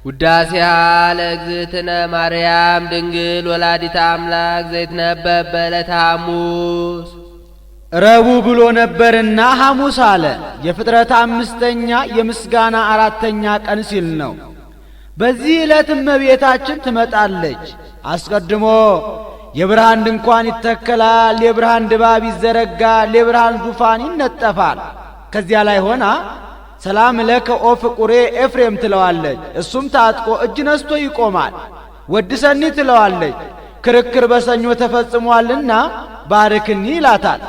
ውዳሴሃ ለእግዝእትነ ማርያም ድንግል ወላዲተ አምላክ ዘይትነበብ በዕለተ ሐሙስ። ረቡዕ ብሎ ነበርና ሐሙስ አለ። የፍጥረት አምስተኛ የምስጋና አራተኛ ቀን ሲል ነው። በዚህ ዕለት እመቤታችን ትመጣለች። አስቀድሞ የብርሃን ድንኳን ይተከላል፣ የብርሃን ድባብ ይዘረጋል፣ የብርሃን ዙፋን ይነጠፋል። ከዚያ ላይ ሆና ሰላም ለከ ኦ ፍቁሬ ኤፍሬም ትለዋለች። እሱም ታጥቆ እጅ ነስቶ ይቆማል። ወድሰኒ ትለዋለች። ክርክር በሰኞ ተፈጽሟልና ባርክኒ ይላታል።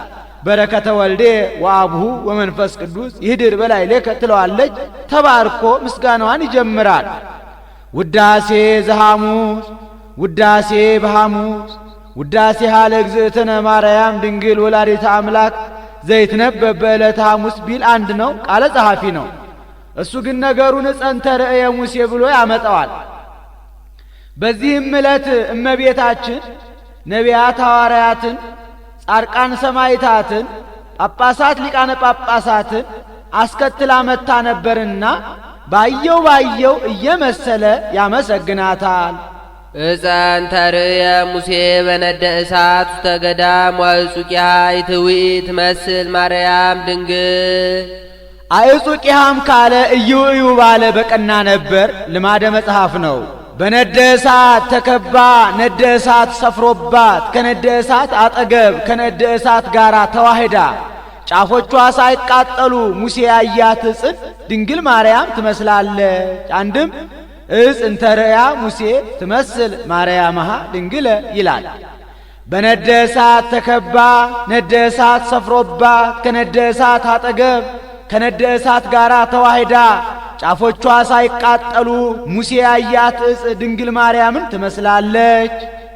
በረከተ ወልዴ ወአብሁ ወመንፈስ ቅዱስ ይህድር በላዕሌከ ትለዋለች። ተባርኮ ምስጋናዋን ይጀምራል። ውዳሴ ዘሐሙስ ውዳሴ በሐሙስ ውዳሴሃ ለእግዝእትነ ማርያም ድንግል ወላዲተ አምላክ ዘይትነበብ በዕለተ ሐሙስ ቢል አንድ ነው፣ ቃለ ጸሐፊ ነው። እሱ ግን ነገሩን ጸንተ ርእየ ሙሴ ብሎ ያመጣዋል። በዚህም ዕለት እመቤታችን ነቢያት ሐዋርያትን፣ ጻድቃን ሰማዕታትን፣ ጳጳሳት ሊቃነ ጳጳሳትን አስከትላ መታ ነበርና ባየው እየመሰለ ያመሰግናታል። እፀንተ ርእየ ሙሴ በነደ እሳት ውስተ ገዳም ወአዕጹቂሃ ይትውኢ ትመስል ማርያም ድንግል። አዕጹቂሃም ካለ እዩ ባለ በቀና ነበር፣ ልማደ መጽሐፍ ነው። በነደ እሳት ተከባ ነደ እሳት ሰፍሮባት ከነደ እሳት አጠገብ ከነደ እሳት ጋር ተዋህዳ ጫፎቿ ሳይቃጠሉ ሙሴ ያያት ዕፅን ድንግል ማርያም ትመስላለች። አንድም እጽ እንተ ርእያ ሙሴ ትመስል ማርያምሃ ድንግለ ይላል። በነደ እሳት ተከባ ነደ እሳት ሰፍሮባት ከነደ እሳት አጠገብ ከነደ እሳት ጋር ተዋህዳ ጫፎቿ ሳይቃጠሉ ሙሴ ያያት ዕፅ ድንግል ማርያምን ትመስላለች።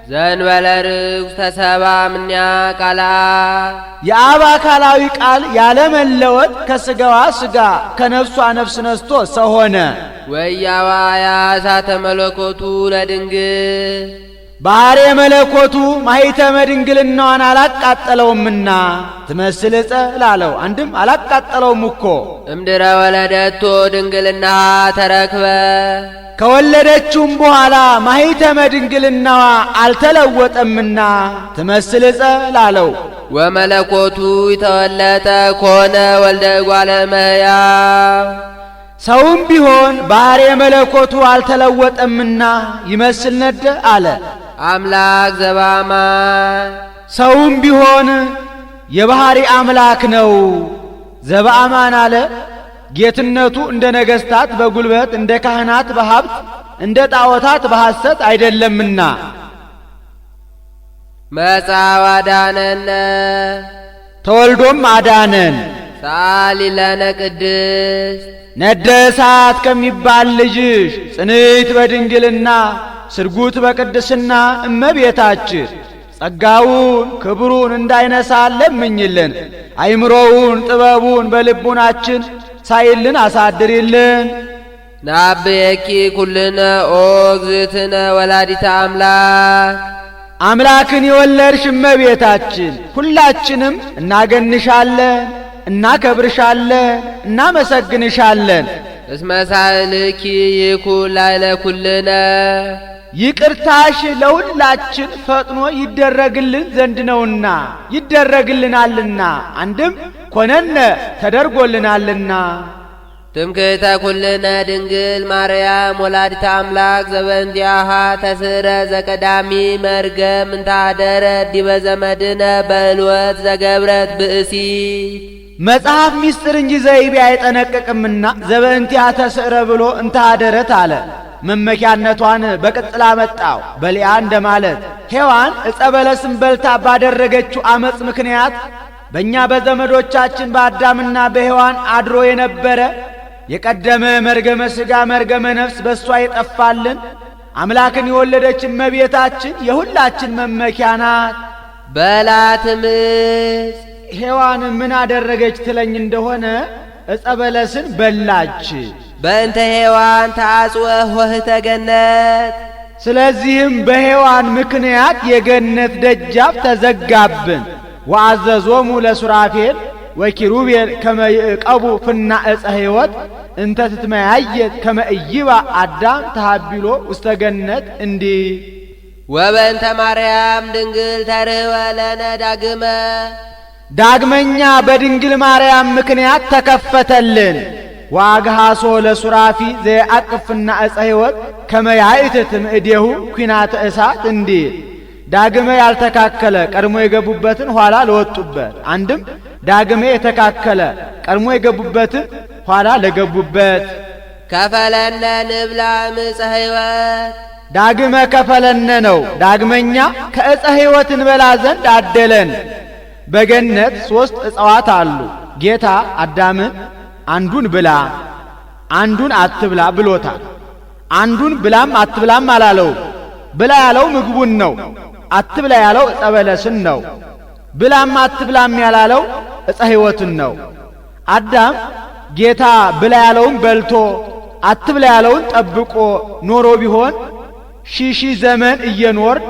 ዘእንበለ ርኩስ ተሰብአ እምኔሃ ቃለ አብ። የአብ አካላዊ ቃል ያለመለወጥ ከሥጋዋ ሥጋ ከነፍሷ ነፍስ ነስቶ ሰው ሆነ። ወያዋያ እሳተ መለኮቱ ለድንግል ባሕርየ መለኮቱ ማኅተመ ድንግልናዋን አላቃጠለውምና ትመስል ዕፀ ላለው አንድም አላቃጠለውም እኮ። እምድረ ወለደቶ ድንግልና ተረክበ ከወለደችውም በኋላ ማኅተመ ድንግልናዋ አልተለወጠምና ትመስል ዕፀ ላለው። ወመለኮቱ ይተወለጠ ኮነ ወልደ እጓለ እመሕያው። ሰውም ቢሆን ባሕርየ መለኮቱ አልተለወጠምና ይመስል ነደ አለ። አምላክ ዘበአማን ሰውም ቢሆን የባሕሪ አምላክ ነው። ዘበአማን አለ። ጌትነቱ እንደ ነገሥታት በጉልበት እንደ ካህናት በሀብት እንደ ጣዖታት በሐሰት አይደለምና። መጽአ ወአዳነነ ተወልዶም አዳነን። ሰአሊ ለነ ቅድስት ነደ እሳት ከሚባል ልጅሽ ጽንዕት በድንግልና ስርጉት በቅድስና እመቤታችን ጸጋውን ክብሩን እንዳይነሳን ለምኝልን። አይምሮውን ጥበቡን በልቡናችን ሳይልን አሳድሪልን። ናብየኪ ኩልነ ኦ እግዝእትነ ወላዲተ አምላክ። አምላክን የወለድሽ እመቤታችን ሁላችንም እናገንሻለን፣ እናከብርሻለን፣ እናመሰግንሻለን። እስመ ሳህልኪ ይኩን ላዕለ ኩልነ ይቅርታሽ ለሁላችን ፈጥኖ ይደረግልን ዘንድ ነውና ይደረግልናልና። አንድም ኮነነ ተደርጎልናልና። ትምክህተ ኩልነ ድንግል ማርያም ወላዲተ አምላክ ዘበእንቲአሃ ተስረ ዘቀዳሚ መርገም እንታደረ ዲበ ዘመድነ በእልወት ዘገብረት ብእሲ። መጽሐፍ ሚስጥር እንጂ ዘይቤ አይጠነቅቅምና ዘበእንቲአሃ ተስረ ብሎ እንታደረት አለ። መመኪያነቷን በቅጽላ መጣው በሊያ እንደማለት። ሔዋን ዕፀ በለስን በልታ ባደረገችው አመፅ ምክንያት በእኛ በዘመዶቻችን በአዳምና በሔዋን አድሮ የነበረ የቀደመ መርገመ ሥጋ መርገመ ነፍስ በእሷ የጠፋልን አምላክን የወለደች እመቤታችን የሁላችን መመኪያ ናት። በላትምስ ሔዋን ምን አደረገች ትለኝ እንደሆነ ዕፀ በለስን በላች። በእንተ ሔዋን ተአጽወ ኆኅተ ገነት። ስለዚህም በሔዋን ምክንያት የገነት ደጃፍ ተዘጋብን። ወአዘዞሙ ለሱራፌል ወኪሩቤል ከመ ይዕቀቡ ፍና ዕፀ ሕይወት እንተ ትትመያየት ከመ ኢይባ አዳም ተሃቢሎ ውስተ ገነት እንዲህ ወበእንተ ማርያም ድንግል ተርኅወ ለነ ዳግመኛ በድንግል ማርያም ምክንያት ተከፈተልን። ዋግሃሶ ለሱራፊ ዘየአቅፍና ዕፀ ሕይወት ከመ ያእትት እምእዴሁ ኩናተ እሳት እንዲል ዳግመ ያልተካከለ ቀድሞ የገቡበትን ኋላ ለወጡበት፣ አንድም ዳግመ የተካከለ ቀድሞ የገቡበትን ኋላ ለገቡበት። ከፈለነ ንብላ ዕፀ ሕይወት ዳግመ ከፈለነ ነው። ዳግመኛ ከዕፀ ሕይወት እንበላ ዘንድ አደለን። በገነት 3 ዕፅዋት አሉ። ጌታ አዳምን አንዱን ብላ አንዱን አትብላ ብሎታል። አንዱን ብላም አትብላም አላለው። ብላ ያለው ምግቡን ነው። አትብላ ያለው ዕፀ በለስን ነው። ብላም አትብላም ያላለው ዕፀ ሕይወትን ነው። አዳም ጌታ ብላ ያለውን በልቶ አትብላ ያለውን ጠብቆ ኖሮ ቢሆን ሺህ ዘመን እየኖርን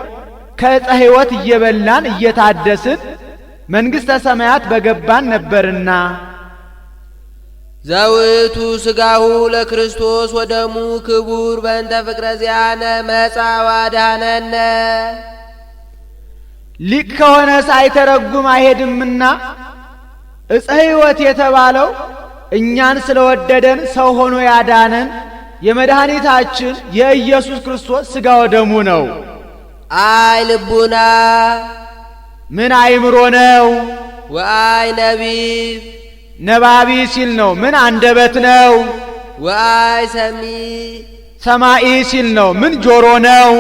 ከዕፀ ሕይወት እየበላን እየታደስን መንግሥተ ሰማያት በገባን ነበርና። ዘውቱ ሥጋሁ ለክርስቶስ ወደሙ ክቡር በእንተ ፍቅረ ዚአነ መጻ ወአድኀነነ። ሊቅ ከሆነ ሳይተረጉም አይሄድምና ዕፀ ሕይወት የተባለው እኛን ስለወደደን ሰው ሆኖ ያዳነን የመድኃኒታችን የኢየሱስ ክርስቶስ ሥጋ ወደሙ ነው። አይ ልቡና ምን አይምሮ ነው? ወአይ ነቢብ ነባቢ ሲል ነው። ምን አንደበት ነው? ወአይ ሰሚ ሰማኢ ሲል ነው። ምን ጆሮ ነው?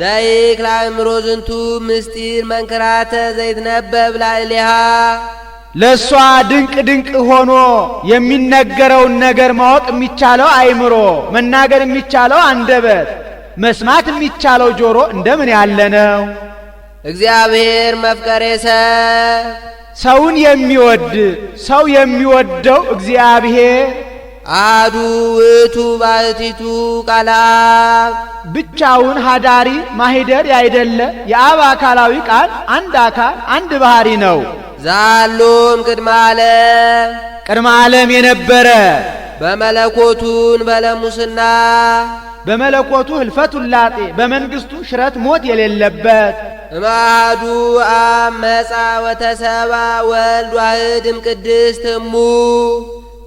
ዘይክል አእምሮ ዝንቱ ምስጢር መንክራተ ዘይትነበብ ላዕሌሃ። ለእሷ ድንቅ ድንቅ ሆኖ የሚነገረውን ነገር ማወቅ የሚቻለው አይምሮ፣ መናገር የሚቻለው አንደበት፣ መስማት የሚቻለው ጆሮ እንደምን ያለ ነው? እግዚአብሔር መፍቀሬ ሰብ ሰውን የሚወድ ሰው የሚወደው እግዚአብሔር አሐዱ ውእቱ ባሕቲቱ ቃለ አብ ብቻውን ሀዳሪ ማሂደር ያይደለ የአብ አካላዊ ቃል አንድ አካል አንድ ባህሪ ነው። ዛሎም ቅድመ ዓለም የነበረ በመለኮቱን በለሙስና በመለኮቱ ህልፈት ውላጤ በመንግስቱ ሽረት ሞት የሌለበት እማዱ አብ መጻ ወተሰባ ወልድ ዋሕድ እምቅድስት እሙ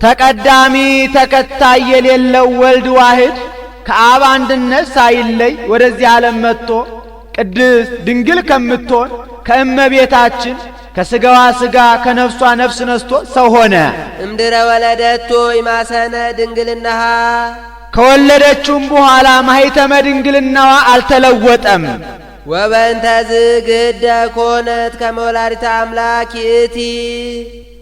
ተቀዳሚ ተከታይ የሌለው ወልድ ዋሕድ ከአብ አንድነት ሳይለይ ወደዚህ ዓለም መጥቶ ቅድስት ድንግል ከምትሆን ከእመቤታችን ከሥጋዋ ሥጋ ከነፍሷ ነፍስ ነስቶ ሰው ሆነ። እምድረ ወለደቶ ይማሰነ ድንግልናሃ ከወለደችውም በኋላ ማኅተመ ድንግልናዋ አልተለወጠም። ወበእንተ ዝግደ ኮነት ከመ ወላዲተ አምላክ ይእቲ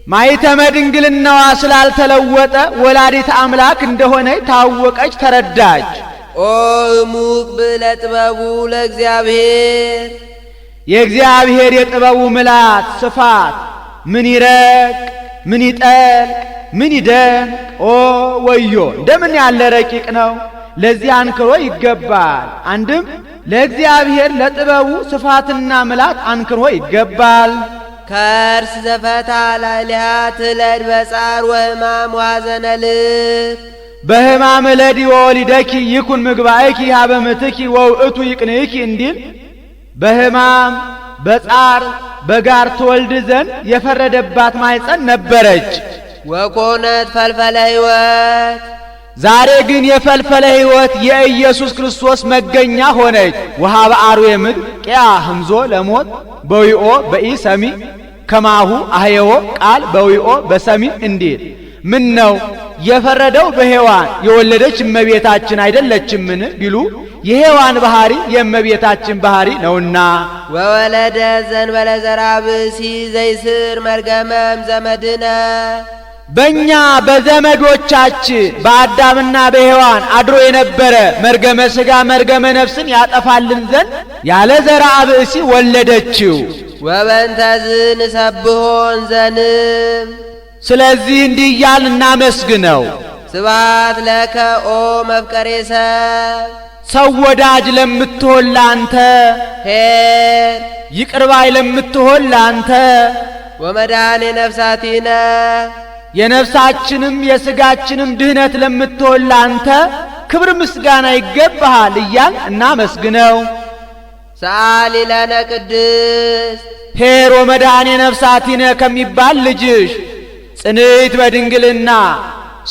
ማኅተመ ድንግልናዋ ስላልተለወጠ ወላዲተ አምላክ እንደሆነ ታወቀች፣ ተረዳች። ኦ እሙቅ ብእለ ጥበቡ ለእግዚአብሔር የእግዚአብሔር የጥበቡ ምላት ስፋት ምን ይረቅ ምን ይጠልቅ ምን ይደንቅ! ኦ ወዮ እንደምን ያለ ረቂቅ ነው! ለዚህ አንክሮ ይገባል። አንድም ለእግዚአብሔር ለጥበቡ ስፋትና ምላት አንክሮ ይገባል። ከርስ ዘፈታ ላዕሌሃ ትለድ በጻር ወሕማም ወሐዘነ ልብ በሕማም እለዲ ወወሊደኪ ይኩን ምግባእኪ ሀበ ምትኪ ወውእቱ ይቅንእኪ እንዲል በሕማም በጻር በጋር ትወልድ ዘንድ የፈረደባት ማኅፀን ነበረች። ወኮነት ፈልፈለ ሕይወት ዛሬ ግን የፈልፈለ ሕይወት የኢየሱስ ክርስቶስ መገኛ ሆነች። ወሃበ አርዌ ምድር ቂያ ህምዞ ለሞት በዊኦ በኢ ሰሚ ከማሁ አህየዎ ቃል በዊኦ በሰሚ እንዲል ምን ነው የፈረደው በሔዋን የወለደች እመቤታችን አይደለችምን ቢሉ የሔዋን ባህሪ የእመቤታችን ባህሪ ነውና። ወወለደ ዘንበለ ዘርአ ብእሲ ዘይስር መርገመም ዘመድነ በእኛ በዘመዶቻችን በአዳምና በሔዋን አድሮ የነበረ መርገመ ሥጋ መርገመ ነፍስን ያጠፋልን ዘንድ ያለ ዘርአ ብእሲ ወለደችው። ወበእንተዝ ንሰብሖን ዘንም ስለዚህ እንዲህ እያልን እናመስግነው። ስብሐት ለከ ኦ መፍቀሬ ሰብ ሰው ወዳጅ ለምትሆን ላንተ ኄር ይቅርባይ ለምትሆን ላንተ ወመድኃኔ ነፍሳቲነ የነፍሳችንም የሥጋችንም ድህነት ለምትሆን ላንተ ክብር ምስጋና ይገባሃል እያል እናመስግነው። ሰአሊ ለነ ቅድስት ኄር ወመድኃኔ ነፍሳቲነ ከሚባል ልጅሽ ጽንዕት በድንግልና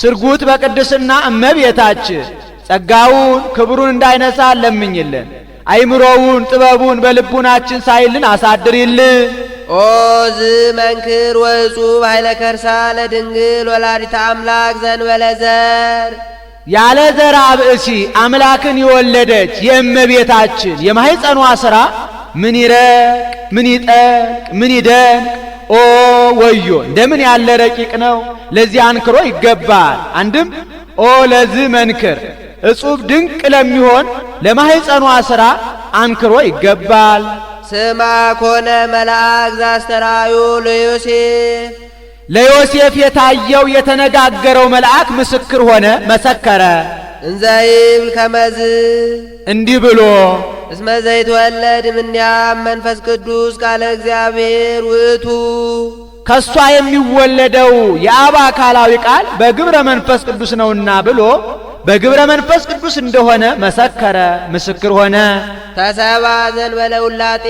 ስርጉት በቅድስና እመቤታችን ጸጋውን ክብሩን እንዳይነሳ ለምኝልን። አይምሮውን ጥበቡን በልቡናችን ሳይልን አሳድሪልን። ኦ ዝመንክር ወእጹብ ኃይለ ከርሳ ለድንግል ወላዲተ አምላክ ዘእንበለ ዘር ያለ ዘር ብእሲ አምላክን የወለደች የእመቤታችን የማኅፀኗ ሥራ ምን ይረቅ ምን ይጠልቅ ምን ይደንቅ! ኦ ወዮ እንደምን ያለ ረቂቅ ነው! ለዚህ አንክሮ ይገባል። አንድም ኦ ለዚህ መንክር እጹብ ድንቅ ለሚሆን ለማኅፀኗ ሥራ አንክሮ ይገባል። ስማ ኮነ መልአክ ዘአስተርአዮ ለዮሴፍ ለዮሴፍ የታየው የተነጋገረው መልአክ ምስክር ሆነ መሰከረ። እንዘ ይብል ከመዝ እንዲህ ብሎ እስመ ዘይትወለድ እምኔሃ መንፈስ ቅዱስ ቃለ እግዚአብሔር ውእቱ ከሷ የሚወለደው የአብ አካላዊ ቃል በግብረ መንፈስ ቅዱስ ነውና ብሎ በግብረ መንፈስ ቅዱስ እንደሆነ መሰከረ ምስክር ሆነ። ተሰባ ዘእንበለ ውላጤ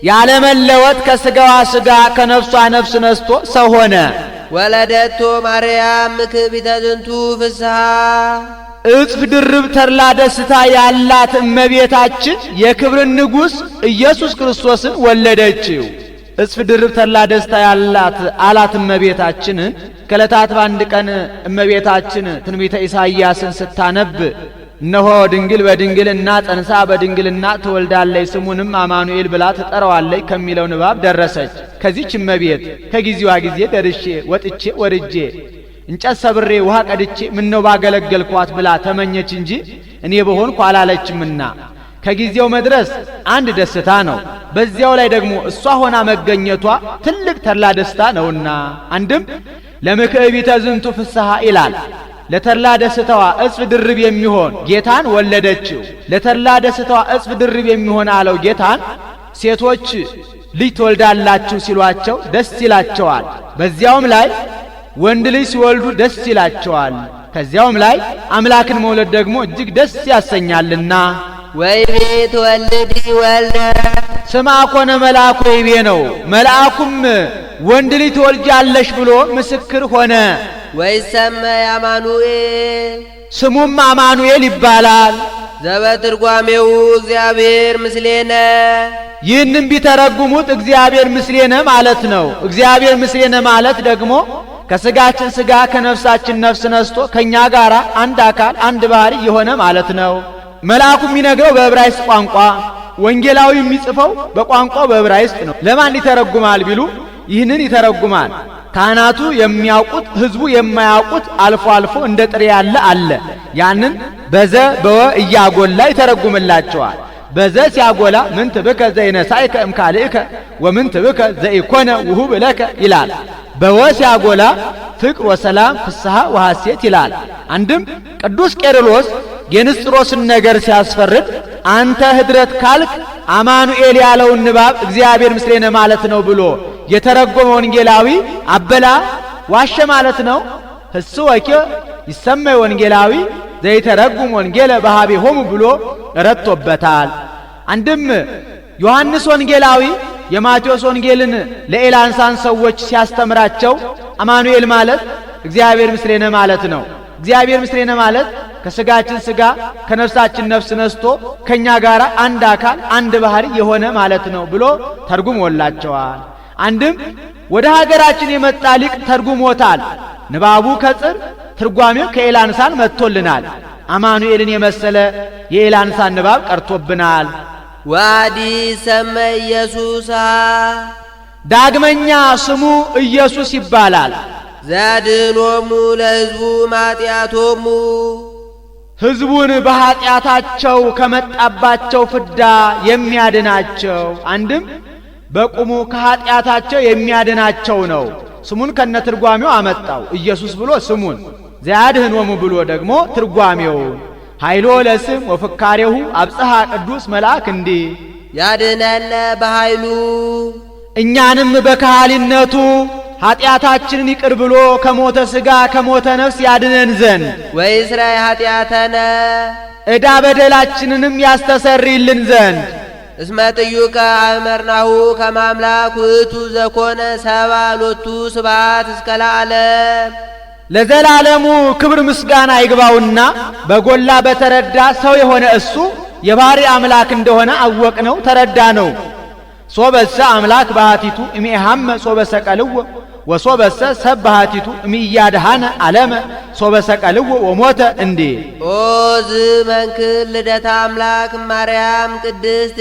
ያለመለወጥ ከሥጋዋ ሥጋ ከነፍሷ ነፍስ ነስቶ ሰው ሆነ። ወለደቶ ማርያም ምክቢተ ዝንቱ ፍስሐ እጥፍ ድርብ ተድላ ደስታ ያላት እመቤታችን የክብርን ንጉሥ ኢየሱስ ክርስቶስን ወለደችው። እጥፍ ድርብ ተድላ ደስታ ያላት አላት እመቤታችንን። ከዕለታት በአንድ ቀን እመቤታችን ትንቢተ ኢሳይያስን ስታነብ እነሆ ድንግል በድንግልና ጸንሳ በድንግልና ትወልዳለች ስሙንም አማኑኤል ብላ ትጠራዋለች ከሚለው ንባብ ደረሰች። ከዚች እመቤት ከጊዜዋ ጊዜ ደርሼ ወጥቼ ወርጄ እንጨት ሰብሬ ውሃ ቀድቼ ምነው ባገለገልኳት ብላ ተመኘች እንጂ እኔ በሆንኩ አላለችምና ከጊዜው መድረስ አንድ ደስታ ነው። በዚያው ላይ ደግሞ እሷ ሆና መገኘቷ ትልቅ ተድላ ደስታ ነውና አንድም ለምክዕቢተ ዝንቱ ፍስሐ ይላል። ለተድላ ደስታዋ እጽፍ ድርብ የሚሆን ጌታን ወለደችው። ለተድላ ደስታዋ እጽፍ ድርብ የሚሆን አለው ጌታን ሴቶች ልጅ ትወልዳላችሁ ሲሏቸው ደስ ይላቸዋል። በዚያውም ላይ ወንድ ልጅ ሲወልዱ ደስ ይላቸዋል። ከዚያውም ላይ አምላክን መውለድ ደግሞ እጅግ ደስ ያሰኛልና ወይቤ ትወልዲ ወልደ ስማ ኮነ መልአኩ ወይቤ ነው። መልአኩም ወንድ ልጅ ትወልጃለሽ ብሎ ምስክር ሆነ። ወይሰመይ አማኑኤል ስሙም አማኑኤል ይባላል። ዘበትርጓሜው እግዚአብሔር ምስሌነ ይህንም ቢተረጉሙት እግዚአብሔር ምስሌነ ማለት ነው። እግዚአብሔር ምስሌነ ማለት ደግሞ ከሥጋችን ሥጋ ከነፍሳችን ነፍስ ነስቶ ከኛ ጋር አንድ አካል አንድ ባህሪ የሆነ ማለት ነው። መልአኩ የሚነግረው በዕብራይስጥ ቋንቋ፣ ወንጌላዊ የሚጽፈው በቋንቋው በዕብራይስጥ ነው። ለማን ይተረጉማል ቢሉ ይህንን ይተረጉማል። ካህናቱ የሚያውቁት ሕዝቡ የማያውቁት አልፎ አልፎ እንደ ጥሬ ያለ አለ። ያንን በዘ በወ እያጎላ ይተረጉምላቸዋል። በዘ ሲያጎላ ምንት ብከ ዘይነሳይከ እምካልእከ ወምንት ብከ ዘኢኮነ ውሁብ ለከ ይላል። በወ ሲያጎላ ፍቅር ወሰላም ፍስሐ ወሐሴት ይላል። አንድም ቅዱስ ቄርሎስ የንስጥሮስን ነገር ሲያስፈርድ አንተ ህድረት ካልክ አማኑኤል ያለውን ንባብ እግዚአብሔር ምስሌነ ማለት ነው ብሎ የተረጎመ ወንጌላዊ አበላ ዋሸ ማለት ነው። ህስወከ ይሰመይ ወንጌላዊ ዘይተረጉም ወንጌለ በኀቤሆሙ ብሎ ረቶበታል። አንድም ዮሐንስ ወንጌላዊ የማቴዎስ ወንጌልን ለኤላንሳን ሰዎች ሲያስተምራቸው አማኑኤል ማለት እግዚአብሔር ምስሌነ ማለት ነው። እግዚአብሔር ምስሌነ ማለት ከሥጋችን ሥጋ ከነፍሳችን ነፍስ ነስቶ ከኛ ጋር አንድ አካል አንድ ባህሪ የሆነ ማለት ነው ብሎ ተርጉሞላቸዋል። አንድም ወደ ሀገራችን የመጣ ሊቅ ተርጉሞታል። ንባቡ ከጽር ትርጓሜው ከኤላንሳን መጥቶልናል። አማኑኤልን የመሰለ የኤላንሳን ንባብ ቀርቶብናል። ዋዲ ሰመ ኢየሱስ ዳግመኛ ስሙ ኢየሱስ ይባላል። ዘያድኅኖሙ ለሕዝቡ ማጢአቶሙ ሕዝቡን በኀጢአታቸው ከመጣባቸው ፍዳ የሚያድናቸው። አንድም በቁሙ ከኀጢአታቸው የሚያድናቸው ነው። ስሙን ከነትርጓሜው አመጣው። ኢየሱስ ብሎ ስሙን፣ ዘያድኅኖሙ ብሎ ደግሞ ትርጓሜውን። ኃይሎ ለስም ወፍካሬሁ አብጽሐ ቅዱስ መልአክ እንዲህ ያድነነ በኃይሉ እኛንም በካህሊነቱ ኃጢአታችንን ይቅር ብሎ ከሞተ ሥጋ ከሞተ ነፍስ ያድነን ዘንድ ወይስራይ ኃጢአተነ ዕዳ በደላችንንም ያስተሰርይልን ዘንድ እስመ ጥዩቀ አእመርናሁ ከመ አምላክ ውእቱ ዘኮነ ሰብአ ሎቱ ስብሐት እስከ ለዓለም ለዘላለሙ ክብር ምስጋና ይግባውና በጎላ በተረዳ ሰው የሆነ እሱ የባህሪ አምላክ እንደሆነ አወቅነው ተረዳነው። ሶበሰ አምላክ ባህቲቱ እሚሃመ ሶበሰ ቀልዎ ወሶበሰ ሰብ ባህቲቱ እሚያድሃነ ዓለመ ሶበሰ ቀልዎ ወሞተ እንዴ ኦ ዝመንክር ልደታ አምላክ ማርያም ቅድስት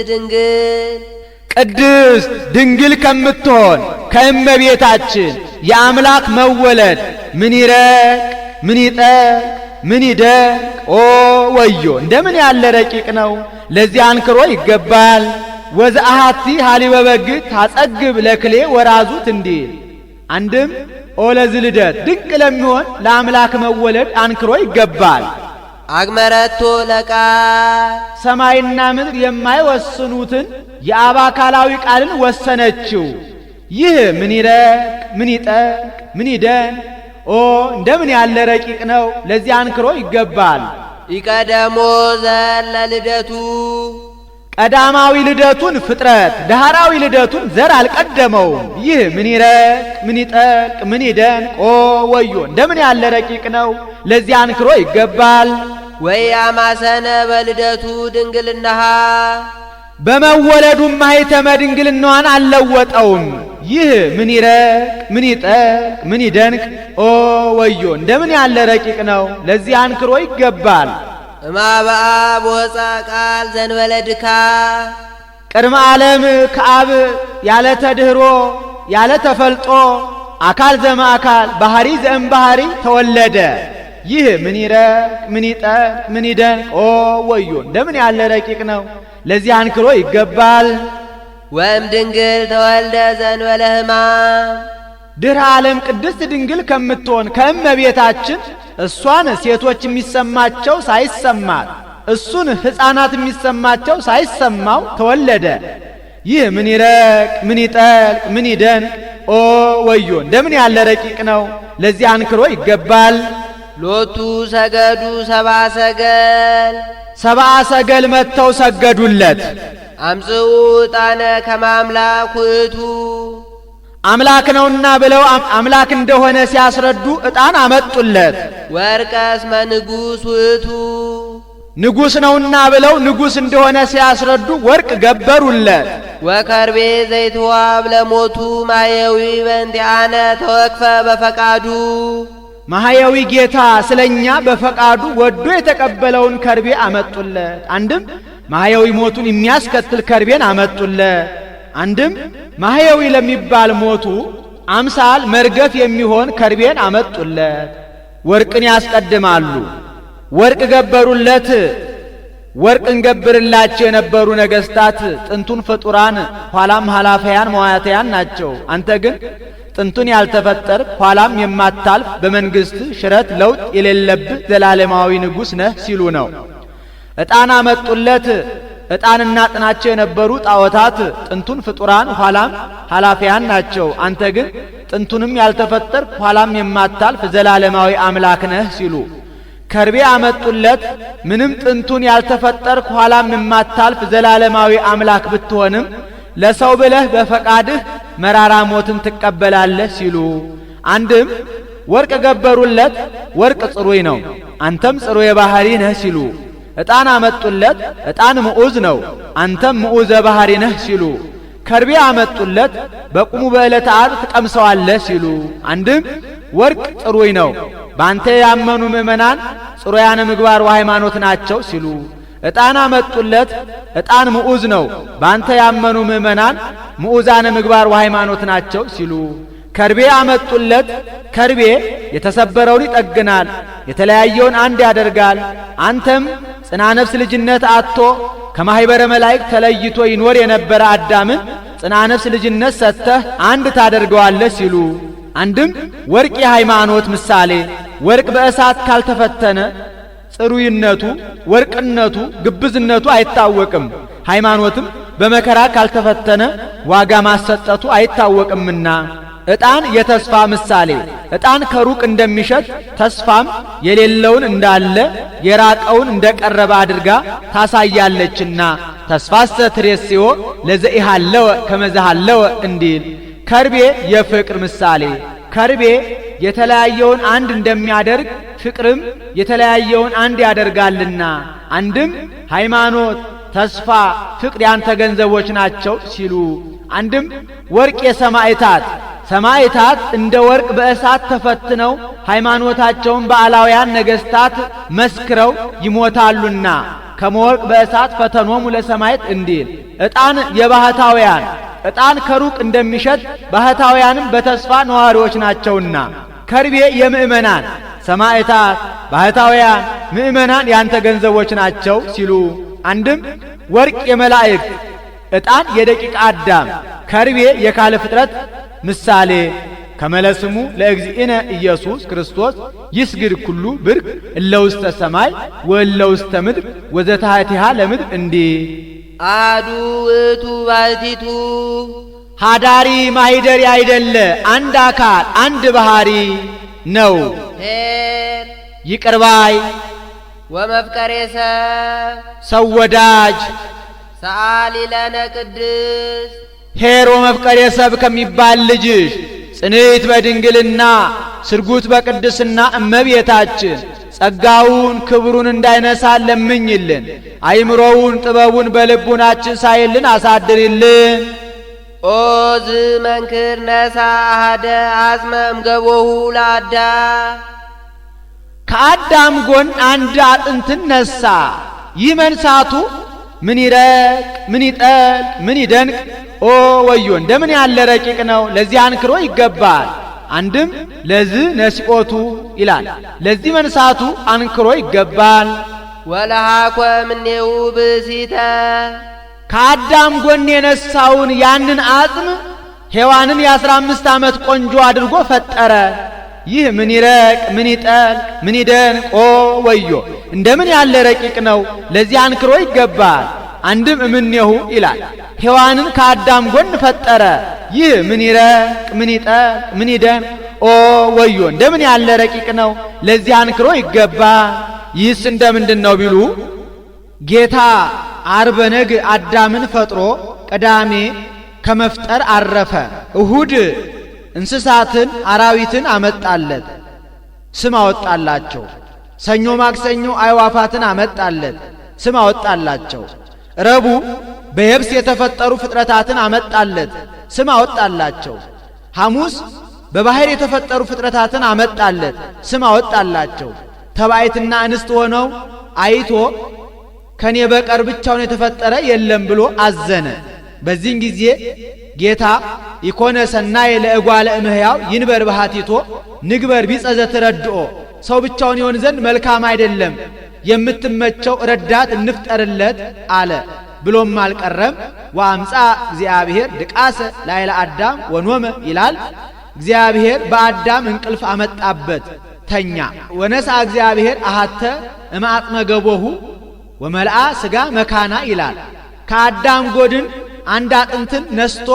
ድንግል ከምትሆን ከእመቤታችን የአምላክ መወለድ ምን ይረቅ ምን ይጠቅ ምን ይደቅ ኦ ወዮ እንደምን ያለ ረቂቅ ነው! ለዚህ አንክሮ ይገባል። ወዘአሃቲ ሀሊበ በግ ታጸግብ ለክሌ ወራዙት እንዲል አንድም ኦ ለዚህ ልደት ድንቅ ለሚሆን ለአምላክ መወለድ አንክሮ ይገባል። አግመረቶ ለቃል ሰማይና ምድር የማይወስኑትን የአብ አካላዊ ቃልን ወሰነችው። ይህ ምን ይረቅ ምን ይጠቅ ምን ይደን ኦ እንደምን ያለ ረቂቅ ነው! ለዚህ አንክሮ ይገባል። ይቀደሞ ዘር ለልደቱ ቀዳማዊ ልደቱን ፍጥረት ዳህራዊ ልደቱን ዘር አልቀደመውም። ይህ ምን ይረቅ ምን ይጠቅ ምን ይደን ኦ ወዮ እንደምን ያለ ረቂቅ ነው! ለዚህ አንክሮ ይገባል። ወይ አማሰነ በልደቱ ድንግልናሃ በመወለዱም ማኅተመ ድንግልናዋን አልለወጠውም። ይህ ምን ይረቅ ምን ይጠቅ ምን ይደንቅ ኦ ወዮ እንደምን ያለ ረቂቅ ነው! ለዚህ አንክሮ ይገባል። እማበአ በወፃ ቃል ዘንበለ ድካ ቅድመ ዓለም ከአብ ያለ ተድህሮ ያለ ተፈልጦ አካል ዘመ አካል ባህሪ ዘእም ባህሪ ተወለደ። ይህ ምን ይረቅ ምን ይጠቅ ምን ይደንቅ ኦ ወዮ እንደምን ያለ ረቂቅ ነው! ለዚህ አንክሮ ይገባል። ወእም ድንግል ተወልደ ዘንበለ ሕማም ድኅረ ዓለም ቅድስት ድንግል ከምትሆን ከእመቤታችን እሷን ሴቶች የሚሰማቸው ሳይሰማት እሱን ሕፃናት የሚሰማቸው ሳይሰማው ተወለደ። ይህ ምን ይረቅ ምን ይጠልቅ ምን ይደንቅ ኦ ወዮ እንደምን ያለ ረቂቅ ነው! ለዚህ አንክሮ ይገባል። ሎቱ ሰገዱ ሰብአ ሰገል ሰብአ ሰገል መጥተው ሰገዱለት። አምጽኡ ዕጣነ ከመ አምላክ ውእቱ አምላክ ነውና ብለው አምላክ እንደሆነ ሲያስረዱ ዕጣን አመጡለት። ወርቀ እስመ ንጉሥ ውእቱ ንጉሥ ነውና ብለው ንጉሥ እንደሆነ ሲያስረዱ ወርቅ ገበሩለት። ወከርቤ ዘይትዋብ ለሞቱ ማየዊ በእንቲአነ ተወክፈ በፈቃዱ ማህያዊ ጌታ ስለኛ በፈቃዱ ወዶ የተቀበለውን ከርቤ አመጡለት። አንድም ማህያዊ ሞቱን የሚያስከትል ከርቤን አመጡለት። አንድም ማህያዊ ለሚባል ሞቱ አምሳል መርገፍ የሚሆን ከርቤን አመጡለት። ወርቅን ያስቀድማሉ። ወርቅ ገበሩለት። ወርቅን ገብርላቸው የነበሩ ነገስታት ጥንቱን ፍጡራን ኋላም ኃላፊያን መዋያተያን ናቸው። አንተ ግን ጥንቱን ያልተፈጠር ኋላም የማታልፍ በመንግስት ሽረት ለውጥ የሌለብህ ዘላለማዊ ንጉሥ ነህ ሲሉ ነው። ዕጣን አመጡለት። ዕጣንና ጥናቸው የነበሩ ጣዖታት ጥንቱን ፍጡራን ኋላም ኃላፊያን ናቸው። አንተ ግን ጥንቱንም ያልተፈጠር ኋላም የማታልፍ ዘላለማዊ አምላክ ነህ ሲሉ ከርቤ አመጡለት። ምንም ጥንቱን ያልተፈጠር ኋላም የማታልፍ ዘላለማዊ አምላክ ብትሆንም ለሰው ብለህ በፈቃድህ መራራ ሞትን ትቀበላለህ ሲሉ አንድም ወርቅ ገበሩለት። ወርቅ ጽሩይ ነው፣ አንተም ጽሩየ ባህሪ ነህ ሲሉ ዕጣን አመጡለት። ዕጣን ምዑዝ ነው፣ አንተም ምዑዘ ባህሪ ነህ ሲሉ ከርቤ አመጡለት። በቁሙ በዕለተ ዓርብ ትቀምሰዋለህ ሲሉ አንድም ወርቅ ጽሩይ ነው፣ ባንተ ያመኑ ምእመናን ጽሩያነ ምግባር ወሃይማኖት ናቸው ሲሉ ዕጣን አመጡለት። ዕጣን ምዑዝ ነው፣ ባንተ ያመኑ ምእመናን ምዑዛነ ምግባር ወሃይማኖት ናቸው ሲሉ ከርቤ አመጡለት። ከርቤ የተሰበረውን ይጠግናል፣ የተለያየውን አንድ ያደርጋል። አንተም ጽና ነፍስ ልጅነት አጥቶ ከማኅበረ መላእክት ተለይቶ ይኖር የነበረ አዳምን ጽና ነፍስ ልጅነት ሰጥተህ አንድ ታደርገዋለህ ሲሉ አንድም ወርቅ የሃይማኖት ምሳሌ ወርቅ በእሳት ካልተፈተነ ጽሩይነቱ ወርቅነቱ ግብዝነቱ አይታወቅም። ሃይማኖትም በመከራ ካልተፈተነ ዋጋ ማሰጠቱ አይታወቅምና። ዕጣን የተስፋ ምሳሌ። ዕጣን ከሩቅ እንደሚሸት ተስፋም የሌለውን እንዳለ የራቀውን እንደቀረበ አድርጋ ታሳያለችና ተስፋሰ ትሬስዮ ለዘኢሃለወ ከመዛሃለወ እንዲል። ከርቤ የፍቅር ምሳሌ። ከርቤ የተለያየውን አንድ እንደሚያደርግ ፍቅርም የተለያየውን አንድ ያደርጋልና። አንድም ሃይማኖት፣ ተስፋ፣ ፍቅር ያንተ ገንዘቦች ናቸው ሲሉ፣ አንድም ወርቅ የሰማዕታት ሰማዕታት እንደ ወርቅ በእሳት ተፈትነው ሃይማኖታቸውን በአላውያን ነገሥታት መስክረው ይሞታሉና ከመወርቅ በእሳት ፈተኖሙ ለሰማዕት እንዲል። ዕጣን የባህታውያን ዕጣን ከሩቅ እንደሚሸት ባህታውያንም በተስፋ ነዋሪዎች ናቸውና። ከርቤ የምእመናን ሰማዕታት፣ ባህታውያን፣ ምእመናን ያንተ ገንዘቦች ናቸው ሲሉ፣ አንድም ወርቅ የመላእክት ዕጣን የደቂቀ አዳም ከርቤ የካለ ፍጥረት ምሳሌ። ከመለስሙ ለእግዚእነ ኢየሱስ ክርስቶስ ይስግድ ኩሉ ብርክ እለ ውስተ ሰማይ ወእለ ውስተ ምድር ወዘታሕቲሃ ለምድር እንዲህ። አሐዱ ውእቱ ባሕቲቱ ሃዳሪ ማኅደሪ አይደለ አንድ አካል አንድ ባሕሪ ነው። ኄር ይቅር ባይ ወመፍቀሬ ሰው ወዳጅ ሰአሊ ለነ ቅድስት ኄር ወመፍቀሬ ሰብ ከሚባል ልጅሽ ጽንዕት በድንግልና ስርጉት በቅድስና እመቤታችን ጸጋውን ክብሩን እንዳይነሳን ለምኝልን። አይምሮውን ጥበቡን በልቡናችን ሳይልን አሳድሪልን። ኦ ዝመንክር ነሣ አሐደ አጽመ እምገቦሁ ለአዳም ከአዳም ጎን አንድ አጥንትን ነሣ። ይህ መንሳቱ ምን ይረቅ ምን ይጠልቅ ምን ይደንቅ! ኦ ወዮ እንደምን ያለ ረቂቅ ነው! ለዚህ አንክሮ ይገባል። አንድም ለዚህ ነሲኦቱ ይላል። ለዚህ መንሳቱ አንክሮ ይገባል። ወለሃኮ እምኔሁ ብእሲተ ከአዳም ጎን የነሳውን ያንን አጽም ሔዋንን የ15 ዓመት ቆንጆ አድርጎ ፈጠረ። ይህ ምን ይረቅ ምን ይጠልቅ ምን ይደንቅ! ኦ ወዮ እንደምን ያለ ረቂቅ ነው! ለዚህ አንክሮ ይገባል። አንድም እምኔሁ ይላል። ሔዋንን ከአዳም ጎን ፈጠረ። ይህ ምን ይረቅ ምን ይጠልቅ ምን ይደንቅ! ኦ ወዮ እንደምን ያለ ረቂቅ ነው! ለዚህ አንክሮ ይገባል። ይህስ እንደምንድን ነው ቢሉ ጌታ ዓርበ ነግህ አዳምን ፈጥሮ ቅዳሜ ከመፍጠር አረፈ። እሁድ እንስሳትን አራዊትን አመጣለት፣ ስም አወጣላቸው። ሰኞ ማክሰኞ አዕዋፋትን አመጣለት፣ ስም አወጣላቸው። ረቡዕ በየብስ የተፈጠሩ ፍጥረታትን አመጣለት፣ ስም አወጣላቸው። ሐሙስ በባሕር የተፈጠሩ ፍጥረታትን አመጣለት፣ ስም አወጣላቸው። ተባይትና እንስት ሆነው አይቶ ከኔ በቀር ብቻውን የተፈጠረ የለም ብሎ አዘነ። በዚህን ጊዜ ጌታ ኢኮነ ሰናየ ለእጓለ እምህያው ይንበር ባሕቲቶ ንግበር ቢጸ ዘትረድኦ፣ ሰው ብቻውን ይሆን ዘንድ መልካም አይደለም፣ የምትመቸው ረዳት እንፍጠርለት አለ። ብሎም አልቀረም። ወአምጻ እግዚአብሔር ድቃሰ ላይለ አዳም ወኖመ ይላል። እግዚአብሔር በአዳም እንቅልፍ አመጣበት ተኛ። ወነሳ እግዚአብሔር አሐተ እማጥመ ገቦሁ ወመልአ ሥጋ መካና ይላል። ከአዳም ጎድን አንድ አጥንትን ነስቶ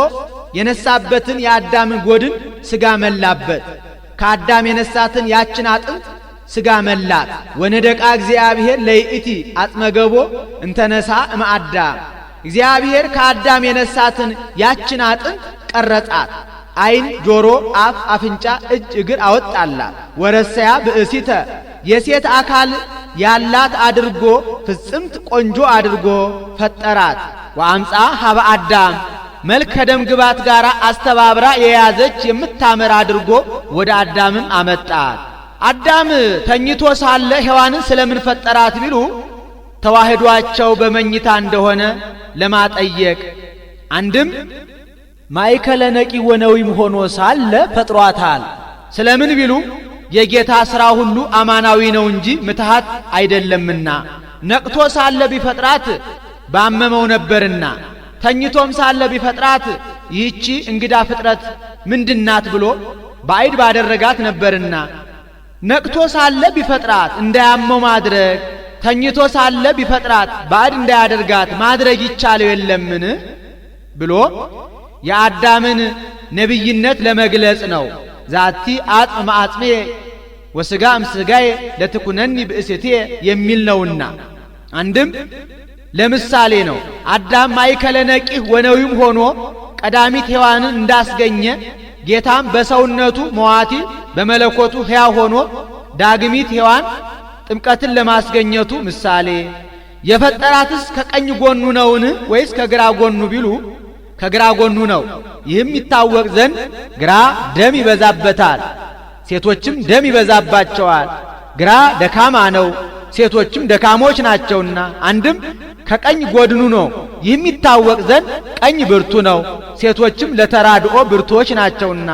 የነሳበትን የአዳምን ጎድን ሥጋ መላበት። ከአዳም የነሳትን ያችን አጥንት ሥጋ መላት። ወነደቃ እግዚአብሔር ለይእቲ አጥመገቦ እንተነሳ እምአዳም፣ እግዚአብሔር ከአዳም የነሳትን ያችን አጥንት ቀረጻት። ዓይን፣ ጆሮ፣ አፍ፣ አፍንጫ፣ እጅ፣ እግር አወጣላት። ወረሰያ ብእሲተ የሴት አካል ያላት አድርጎ ፍጽምት ቆንጆ አድርጎ ፈጠራት። ወአምፃ ሀበ አዳም መልከ ደም ግባት ጋር አስተባብራ የያዘች የምታምር አድርጎ ወደ አዳምም አመጣት። አዳም ተኝቶ ሳለ ሔዋንን ስለምን ፈጠራት ቢሉ ተዋህዷቸው በመኝታ እንደሆነ ለማጠየቅ፣ አንድም ማእከለ ነቂ ወነዊም ሆኖ ሳለ ፈጥሯታል። ስለምን ቢሉ የጌታ ሥራ ሁሉ አማናዊ ነው እንጂ ምትሃት አይደለምና። ነቅቶ ሳለ ቢፈጥራት ባመመው ነበርና፣ ተኝቶም ሳለ ቢፈጥራት ይህቺ እንግዳ ፍጥረት ምንድናት ብሎ ባዕድ ባደረጋት ነበርና፣ ነቅቶ ሳለ ቢፈጥራት እንዳያመው ማድረግ፣ ተኝቶ ሳለ ቢፈጥራት ባዕድ እንዳያደርጋት ማድረግ ይቻለው የለምን ብሎ የአዳምን ነብይነት ለመግለጽ ነው። ዛቲ አጽም ማዕጽሜ ወስጋ እምስጋዬ ለትኩነኒ ብእሴቴ የሚል ነውና አንድም ለምሳሌ ነው። አዳም ማእከለ ነቂህ ወነዊም ሆኖ ቀዳሚት ሔዋንን እንዳስገኘ ጌታም በሰውነቱ መዋቲ በመለኮቱ ሕያው ሆኖ ዳግሚት ሔዋን ጥምቀትን ለማስገኘቱ ምሳሌ። የፈጠራትስ ከቀኝ ጎኑ ነውን ወይስ ከግራ ጎኑ ቢሉ ከግራ ጎኑ ነው። ይህም ይታወቅ ዘንድ ግራ ደም ይበዛበታል፣ ሴቶችም ደም ይበዛባቸዋል። ግራ ደካማ ነው፣ ሴቶችም ደካሞች ናቸውና። አንድም ከቀኝ ጎድኑ ነው። ይህም ይታወቅ ዘንድ ቀኝ ብርቱ ነው፣ ሴቶችም ለተራድኦ ብርቱዎች ናቸውና።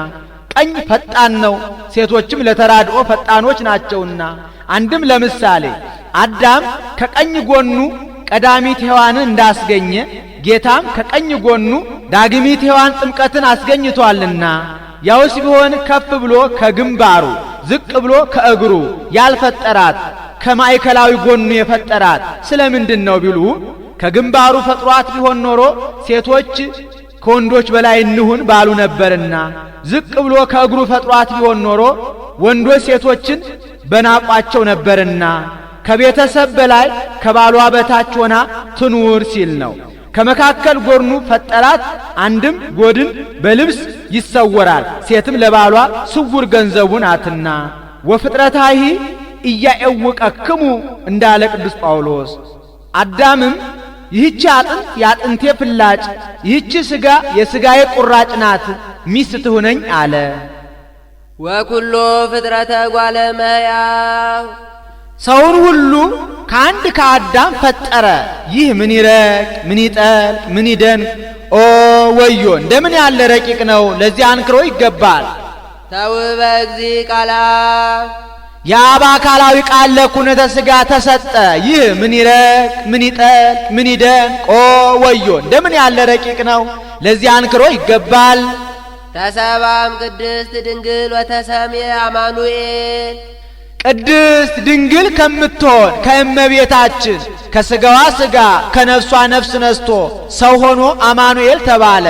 ቀኝ ፈጣን ነው፣ ሴቶችም ለተራድኦ ፈጣኖች ናቸውና። አንድም ለምሳሌ አዳም ከቀኝ ጎኑ ቀዳሚት ሔዋንን እንዳስገኘ ጌታም ከቀኝ ጎኑ ዳግሚት ሔዋን ጥምቀትን አስገኝቷልና። ያውስ ቢሆን ከፍ ብሎ ከግንባሩ ዝቅ ብሎ ከእግሩ ያልፈጠራት ከማእከላዊ ጎኑ የፈጠራት ስለምንድን ነው ቢሉ ከግንባሩ ፈጥሯት ቢሆን ኖሮ ሴቶች ከወንዶች በላይ እንሁን ባሉ ነበርና፣ ዝቅ ብሎ ከእግሩ ፈጥሯት ቢሆን ኖሮ ወንዶች ሴቶችን በናቋቸው ነበርና፣ ከቤተሰብ በላይ ከባሏ በታች ሆና ትኑር ሲል ነው። ከመካከል ጎኑ ፈጠራት። አንድም ጎድን በልብስ ይሰወራል፣ ሴትም ለባሏ ስውር ገንዘቡ ናትና። ወፍጥረታሂ ኢያኤውቀክሙ እንዳለ ቅዱስ ጳውሎስ። አዳምም ይህች አጥንት የአጥንቴ ፍላጭ፣ ይህች ሥጋ የሥጋዬ ቁራጭ ናት፣ ሚስት ትሁነኝ አለ። ወኩሎ ፍጥረተ ጓለ እመሕያው ሰውን ሁሉ ከአንድ ከአዳም ፈጠረ። ይህ ምን ይረቅ ምን ይጠልቅ ምን ይደንቅ! ኦ ወዮ! እንደምን ያለ ረቂቅ ነው! ለዚህ አንክሮ ይገባል። ተውበ እግዚእ ቃላ የአብ አካላዊ ቃል ለኩነተ ሥጋ ተሰጠ። ይህ ምን ይረቅ ምን ይጠልቅ ምን ይደንቅ! ኦ ወዮ! እንደምን ያለ ረቂቅ ነው! ለዚህ አንክሮ ይገባል። ተሰባም ቅድስት ድንግል ወተሰምየ አማኑኤል ቅድስት ድንግል ከምትሆን ከእመቤታችን ከሥጋዋ ሥጋ ከነፍሷ ነፍስ ነስቶ ሰው ሆኖ አማኑኤል ተባለ።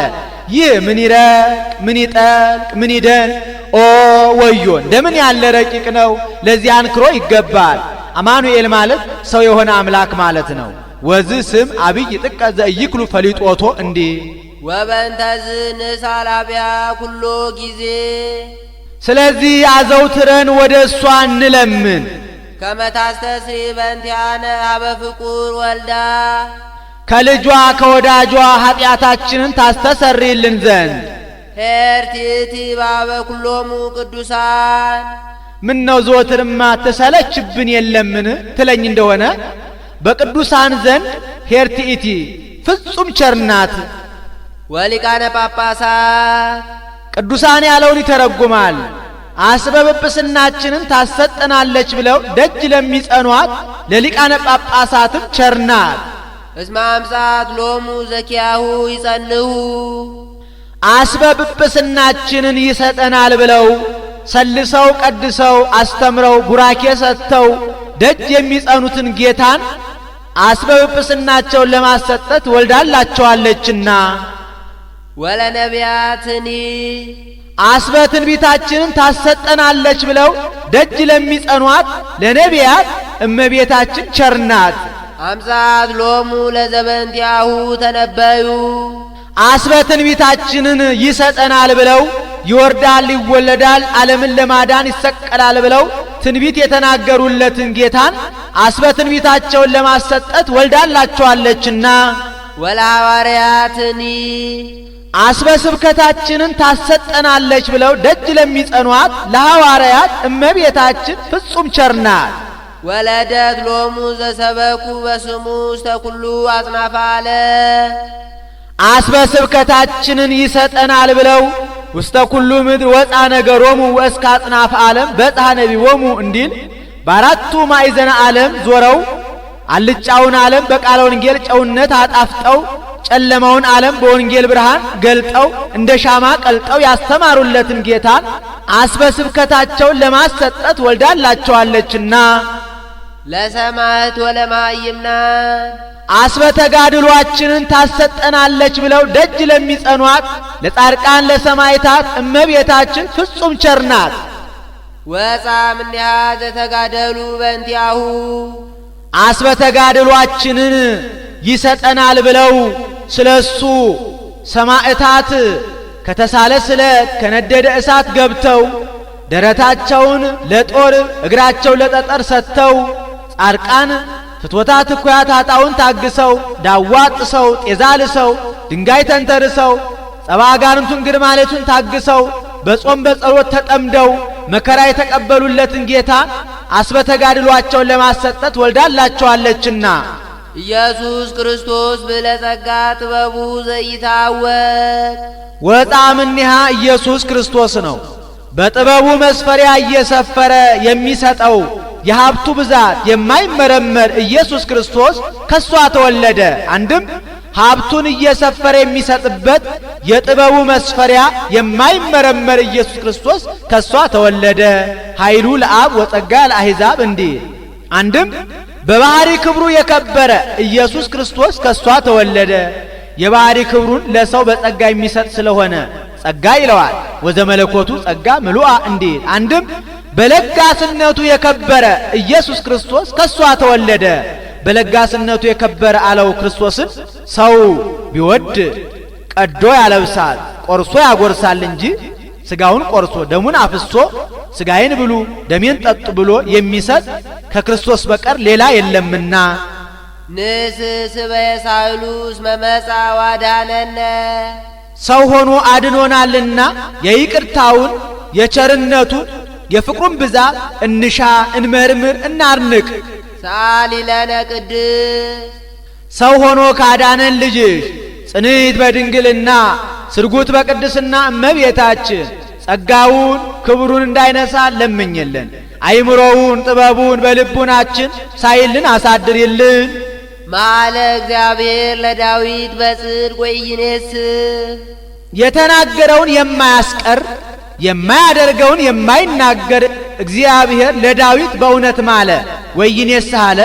ይህ ምን ይረቅ ምን ይጠልቅ ምን ይደንቅ! ኦ ወዮ! እንደምን ያለ ረቂቅ ነው! ለዚህ አንክሮ ይገባል። አማኑኤል ማለት ሰው የሆነ አምላክ ማለት ነው። ወዝ ስም አብይ ጥቀ ዘኢይክሉ ፈሊጦቶ እንዲህ ወበእንተዝ ንሳላቢያ ኩሎ ጊዜ ስለዚህ አዘውትረን ወደ እሷ እንለምን። ከመታስተስሪ በእንቲአነ ሀበ ፍቁር ወልዳ ከልጇ ከወዳጇ ኀጢአታችንን ታስተሰርይልን ዘንድ ሄርቲቲ ባበ ኩሎሙ ቅዱሳን ምን ነው ዘወትርማ ተሰለችብን የለምን ትለኝ እንደሆነ በቅዱሳን ዘንድ ሄርቲቲ ፍጹም ቸርናት። ወሊቃነ ጳጳሳት ቅዱሳን ያለውን ይተረጉማል። አስበብጵስናችንን ታሰጠናለች ብለው ደጅ ለሚጸኗት ለሊቃነ ጳጳሳትም ቸርናት። እስመ አምጻት ሎሙ ዘኪያሁ ይጸንሁ አስበብጵስናችንን ይሰጠናል ብለው ሰልሰው ቀድሰው አስተምረው ቡራኬ ሰጥተው ደጅ የሚጸኑትን ጌታን አስበብጵስናቸውን ለማሰጠት ወልዳላቸዋለችና። ወለነቢያትኒ አስበ ትንቢታችንን ታሰጠናለች ብለው ደጅ ለሚጸኗት ለነቢያት እመቤታችን ቸርናት። አምጻት ሎሙ ለዘበንቲያሁ ተነበዩ አስበ ትንቢታችንን ይሰጠናል ብለው ይወርዳል ይወለዳል ዓለምን ለማዳን ይሰቀላል ብለው ትንቢት የተናገሩለትን ጌታን አስበ ትንቢታቸውን ለማሰጠት ወልዳላቸዋለችና። ወለሐዋርያትኒ አስበ ስብከታችንን ታሰጠናለች ብለው ደጅ ለሚጸኗት ለሐዋርያት እመቤታችን ፍጹም ቸርናት። ወለደት ሎሙ ዘሰበኩ በስሙ ውስተ ኩሉ አጽናፈ ዓለም አስበ ስብከታችንን ይሰጠናል ብለው ውስተ ኩሉ ምድር ወፃ ነገሮሙ ወእስከ አጽናፈ ዓለም በጽሐ ነቢቦሙ እንዲል በአራቱ ማዕዘነ ዓለም ዞረው አልጫውን ዓለም በቃለ ወንጌል ጨውነት አጣፍጠው ጨለማውን ዓለም በወንጌል ብርሃን ገልጠው እንደ ሻማ ቀልጠው ያስተማሩለትን ጌታን አስበ ስብከታቸውን ለማሰጠት ወልዳላቸዋለችና። ለሰማዕት ወለማይምናን አስበ ተጋድሏችንን ታሰጠናለች ብለው ደጅ ለሚጸኗት ለጻድቃን ለሰማዕታት እመቤታችን ፍጹም ቸርናት። ወፃ እምኔሃ ዘተጋደሉ በእንቲአሁ አስበ ተጋድሏችንን ይሰጠናል ብለው ስለሱ ሰማዕታት ከተሳለ ስለት ከነደደ እሳት ገብተው ደረታቸውን ለጦር እግራቸው ለጠጠር ሰጥተው ጻድቃን ፍትወታት እኩያት ኃጣውን ታግሰው ዳዋ ጥሰው ጤዛ ልሰው ድንጋይ ተንተርሰው ጸባ አጋንንቱን ግር ማለቱን ታግሰው በጾም በጸሎት ተጠምደው መከራ የተቀበሉለትን ጌታ አስበ ተጋድሏቸውን ለማሰጠት ወልዳላቸዋለችና ኢየሱስ ክርስቶስ ብለጸጋ ጥበቡ ዘይታወቅ ወጣ እምኔሃ ኢየሱስ ክርስቶስ ነው። በጥበቡ መስፈሪያ እየሰፈረ የሚሰጠው የሀብቱ ብዛት የማይመረመር ኢየሱስ ክርስቶስ ከሷ ተወለደ። አንድም ሀብቱን እየሰፈረ የሚሰጥበት የጥበቡ መስፈሪያ የማይመረመር ኢየሱስ ክርስቶስ ከሷ ተወለደ። ኃይሉ ለአብ ወጸጋ ለአሕዛብ እንዲል አንድም በባህሪ ክብሩ የከበረ ኢየሱስ ክርስቶስ ከሷ ተወለደ። የባህሪ ክብሩን ለሰው በጸጋ የሚሰጥ ስለሆነ ጸጋ ይለዋል። ወዘመለኮቱ ጸጋ ምሉአ እንዲል አንድም በለጋስነቱ የከበረ ኢየሱስ ክርስቶስ ከሷ ተወለደ። በለጋስነቱ የከበረ አለው ክርስቶስን ሰው ቢወድ ቀዶ ያለብሳል፣ ቆርሶ ያጎርሳል እንጂ ስጋውን ቆርሶ ደሙን አፍሶ ስጋዬን ብሉ ደሜን ጠጡ ብሎ የሚሰጥ ከክርስቶስ በቀር ሌላ የለምና ንስስበ የሳይሉስ መመጻ ዋዳነነ ሰው ሆኖ አድኖናልና የይቅርታውን የቸርነቱን የፍቅሩን ብዛት እንሻ እንመርምር እናርንቅ። ሳሊ ለነ ቅድስ ሰው ሆኖ ካዳነን ልጅሽ ጽንዕት በድንግልና ስርጉት በቅድስና እመቤታችን ጸጋውን ክብሩን እንዳይነሳ ለምኝልን። አይምሮውን ጥበቡን በልቡናችን ሳይልን አሳድርልን። ማለ እግዚአብሔር ለዳዊት በጽድቅ ወኢይኔስ የተናገረውን የማያስቀር የማያደርገውን የማይናገር እግዚአብሔር ለዳዊት በእውነት ማለ። ወኢይኔስ አለ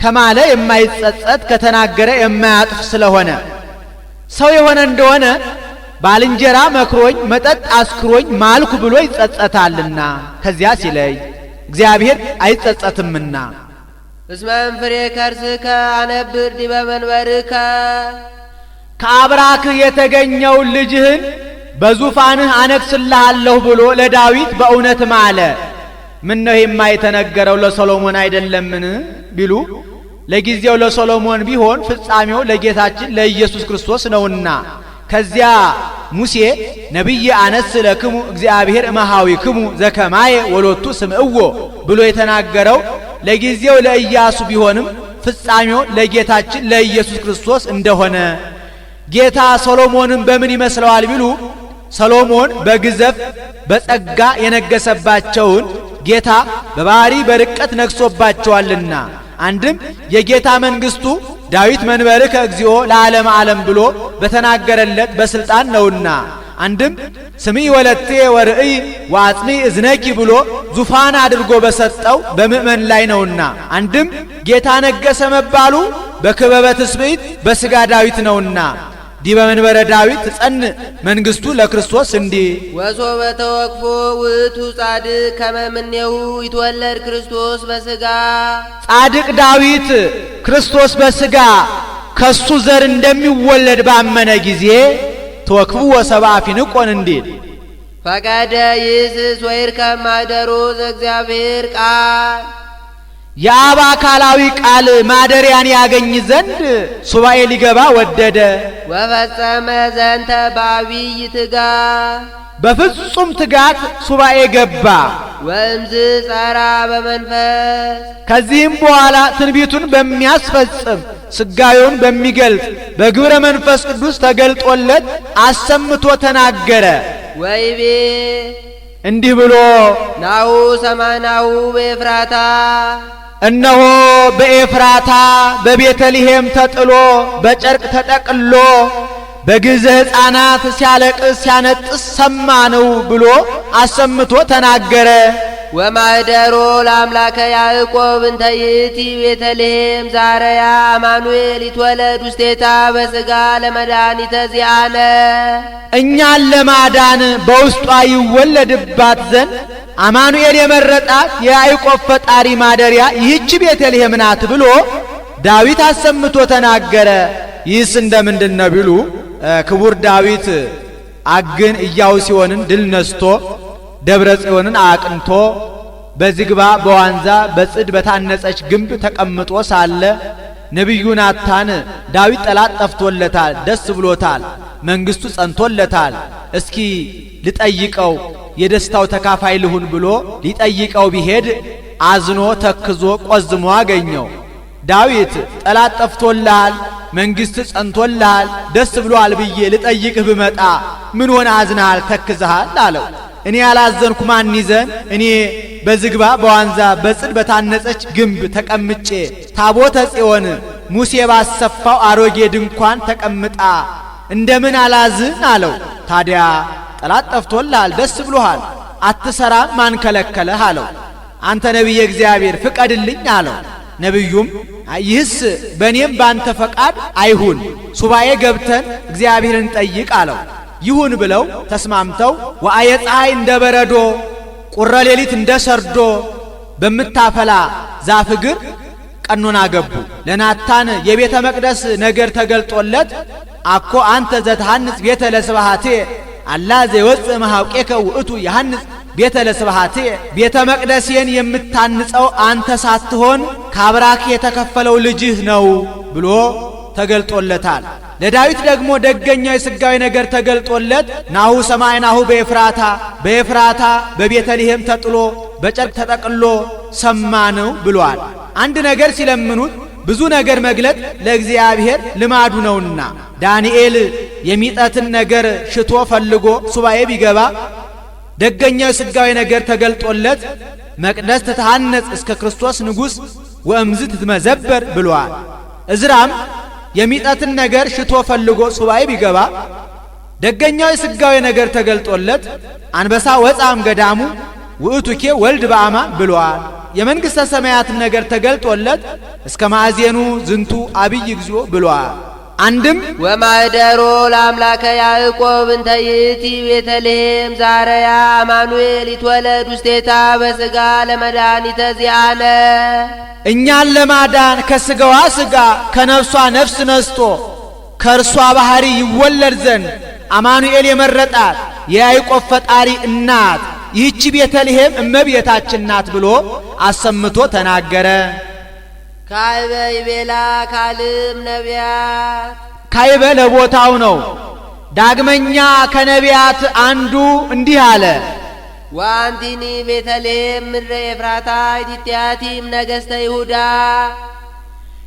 ከማለ የማይጸጸት ከተናገረ የማያጥፍ ስለሆነ ሰው የሆነ እንደሆነ ባልንጀራ መክሮኝ መጠጥ አስክሮኝ ማልኩ ብሎ ይጸጸታልና ከዚያ ሲለይ እግዚአብሔር አይጸጸትምና እስመ እምፍሬ ከርስከ አነብር ዲበ መንበርከ ከአብራክህ የተገኘው ልጅህን በዙፋንህ አነግሥልሃለሁ ብሎ ለዳዊት በእውነት ማለ። ምን ነው የማይተነገረው ለሰሎሞን አይደለምን ቢሉ ለጊዜው ለሰሎሞን ቢሆን ፍጻሜው ለጌታችን ለኢየሱስ ክርስቶስ ነውና ከዚያ ሙሴ ነቢይ አነስ ለክሙ እግዚአብሔር እመሃዊክሙ ዘከማየ ወሎቱ ስምዕዎ ብሎ የተናገረው ለጊዜው ለኢያሱ ቢሆንም ፍጻሜው ለጌታችን ለኢየሱስ ክርስቶስ እንደሆነ ጌታ ሰሎሞንን በምን ይመስለዋል ቢሉ ሰሎሞን በግዘፍ በጸጋ የነገሰባቸውን ጌታ በባህሪ በርቀት ነግሶባቸዋልና አንድም የጌታ መንግስቱ ዳዊት መንበርከ እግዚኦ ለዓለም ዓለም ብሎ በተናገረለት በስልጣን ነውና አንድም ስምዒ ወለቴ ወርእይ ወአጽንዒ እዝነኪ ብሎ ዙፋን አድርጎ በሰጠው በምእመን ላይ ነውና አንድም ጌታ ነገሰ መባሉ በክበበ ትስብእት በሥጋ ዳዊት ነውና ዲበ መንበረ ዳዊት ትጸንዕ መንግስቱ ለክርስቶስ እንዲህ ወሶበ ተወክፎ ውእቱ ጻድቅ ከመ እምኔሁ ይትወለድ ክርስቶስ በሥጋ ጻድቅ ዳዊት ክርስቶስ በሥጋ ከሱ ዘር እንደሚወለድ ባመነ ጊዜ ተወክፉ ወሰብአ ፊንቆን እንዲል ፈቀደ ይስስ ወይርከብ ማኅደሮ ዘእግዚአብሔር ቃል የአብ አካላዊ ቃል ማደሪያን ያገኝ ዘንድ ሱባኤ ሊገባ ወደደ። ወፈጸመ ዘንተ በአብይ ትጋት በፍጹም ትጋት ሱባኤ ገባ። ወእምዝ ጸራ በመንፈስ ከዚህም በኋላ ትንቢቱን በሚያስፈጽም ስጋዩን በሚገልጥ በግብረ መንፈስ ቅዱስ ተገልጦለት አሰምቶ ተናገረ። ወይቤ እንዲህ ብሎ ናሁ ሰማናሁ በኤፍራታ እነሆ በኤፍራታ በቤተልሔም ተጥሎ በጨርቅ ተጠቅሎ በግዘ ሕፃናት ሲያለቅስ ሲያነጥስ ሰማነው ብሎ አሰምቶ ተናገረ። ወማኅደሮ ለአምላከ ያዕቆብ እንተ ይእቲ ቤተልሔም ዛረያ አማኑኤል ይትወለድ ውስቴታ በሥጋ ለመድኃኒተ ዚአነ። እኛን ለማዳን በውስጧ ይወለድባት ዘንድ አማኑኤል የመረጣት የያዕቆብ ፈጣሪ ማደሪያ ይህች ቤተልሔም ናት ብሎ ዳዊት አሰምቶ ተናገረ። ይህስ እንደምንድን ነው ቢሉ ክቡር ዳዊት አግን ኢያቡስዮንን ድል ነስቶ ደብረ ጽዮንን አቅንቶ በዝግባ በዋንዛ በጽድ በታነጸች ግንብ ተቀምጦ ሳለ ነቢዩ ናታን ዳዊት ጠላት ጠፍቶለታል፣ ደስ ብሎታል፣ መንግስቱ ጸንቶለታል፣ እስኪ ልጠይቀው የደስታው ተካፋይ ልሁን ብሎ ሊጠይቀው ቢሄድ አዝኖ ተክዞ ቆዝሞ አገኘው። ዳዊት ጠላት ጠፍቶልሃል፣ መንግስት ጸንቶልሃል፣ ደስ ብሎሃል ብዬ ልጠይቅህ ብመጣ ምን ሆነ አዝነሃል ተክዘሃል አለው። እኔ ያላዘንኩ ማን ይዘን? እኔ በዝግባ በዋንዛ በጽድ በታነጸች ግንብ ተቀምጬ ታቦተ ጽዮን ሙሴ ባሰፋው አሮጌ ድንኳን ተቀምጣ እንደምን አላዝን አለው። ታዲያ ጠላት ጠፍቶልሃል፣ ደስ ብሎሃል፣ አትሰራም፣ ማን ከለከለህ አለው። አንተ ነቢየ እግዚአብሔር ፍቀድልኝ አለው። ነቢዩም ይህስ በእኔም ባንተ ፈቃድ አይሁን፣ ሱባኤ ገብተን እግዚአብሔርን ጠይቅ አለው። ይሁን ብለው ተስማምተው ወአየ ፀሐይ እንደ በረዶ ቁረ ሌሊት እንደ ሰርዶ በምታፈላ ዛፍ እግር ቀኖና ገቡ። ለናታን የቤተ መቅደስ ነገር ተገልጦለት አኮ አንተ ዘትሐንጽ ቤተ ለስብሐቴ አላ ዘይወፅእ እምኀውቄከ ውእቱ የሐንጽ ቤተ ለስብሐቴ፣ ቤተ መቅደሴን የምታንጸው አንተ ሳትሆን ከአብራክ የተከፈለው ልጅህ ነው ብሎ ተገልጦለታል። ለዳዊት ደግሞ ደገኛው የሥጋዊ ነገር ተገልጦለት ናሁ ሰማዕናሁ በኤፍራታ በቤተልሔም ተጥሎ በጨርቅ ተጠቅሎ ሰማነው ብሏል። አንድ ነገር ሲለምኑት ብዙ ነገር መግለጥ ለእግዚአብሔር ልማዱ ነውና ዳንኤል የሚጠትን ነገር ሽቶ ፈልጎ ሱባኤ ቢገባ ደገኛው የሥጋዊ ነገር ተገልጦለት መቅደስ ተተሐነጽ እስከ ክርስቶስ ንጉሥ ወእምዝ ትትመዘበር ብሏል። እዝራም የሚጠትን ነገር ሽቶ ፈልጎ ሱባኤ ቢገባ ደገኛው የሥጋዊ ነገር ተገልጦለት አንበሳ ወፃም ገዳሙ ውእቱኬ ወልድ በአማን ብሏል። የመንግሥተ ሰማያትም ነገር ተገልጦለት እስከ ማዕዜኑ ዝንቱ አብይ እግዚኦ ብሏል። አንድም ወማኅደሮ ለአምላከ ያዕቆብ እንተ ይእቲ ቤተልሔም ዛረያ አማኑኤል ይትወለድ ውስቴታ በሥጋ ለመድኃኒተ ዚአነ። እኛን ለማዳን ከሥጋዋ ሥጋ ከነፍሷ ነፍስ ነስቶ ከእርሷ ባሕሪ ይወለድ ዘንድ አማኑኤል የመረጣት የያዕቆብ ፈጣሪ እናት ይህች ቤተልሔም እመቤታችን ናት ብሎ አሰምቶ ተናገረ። ካይበ ይቤላ ካልም ነቢያት፣ ካይበ ለቦታው ነው። ዳግመኛ ከነቢያት አንዱ እንዲህ አለ። ዋንቲኒ ቤተልሔም ምድረ ኤፍራታ ኢቲትያቲም ነገሥተ ይሁዳ።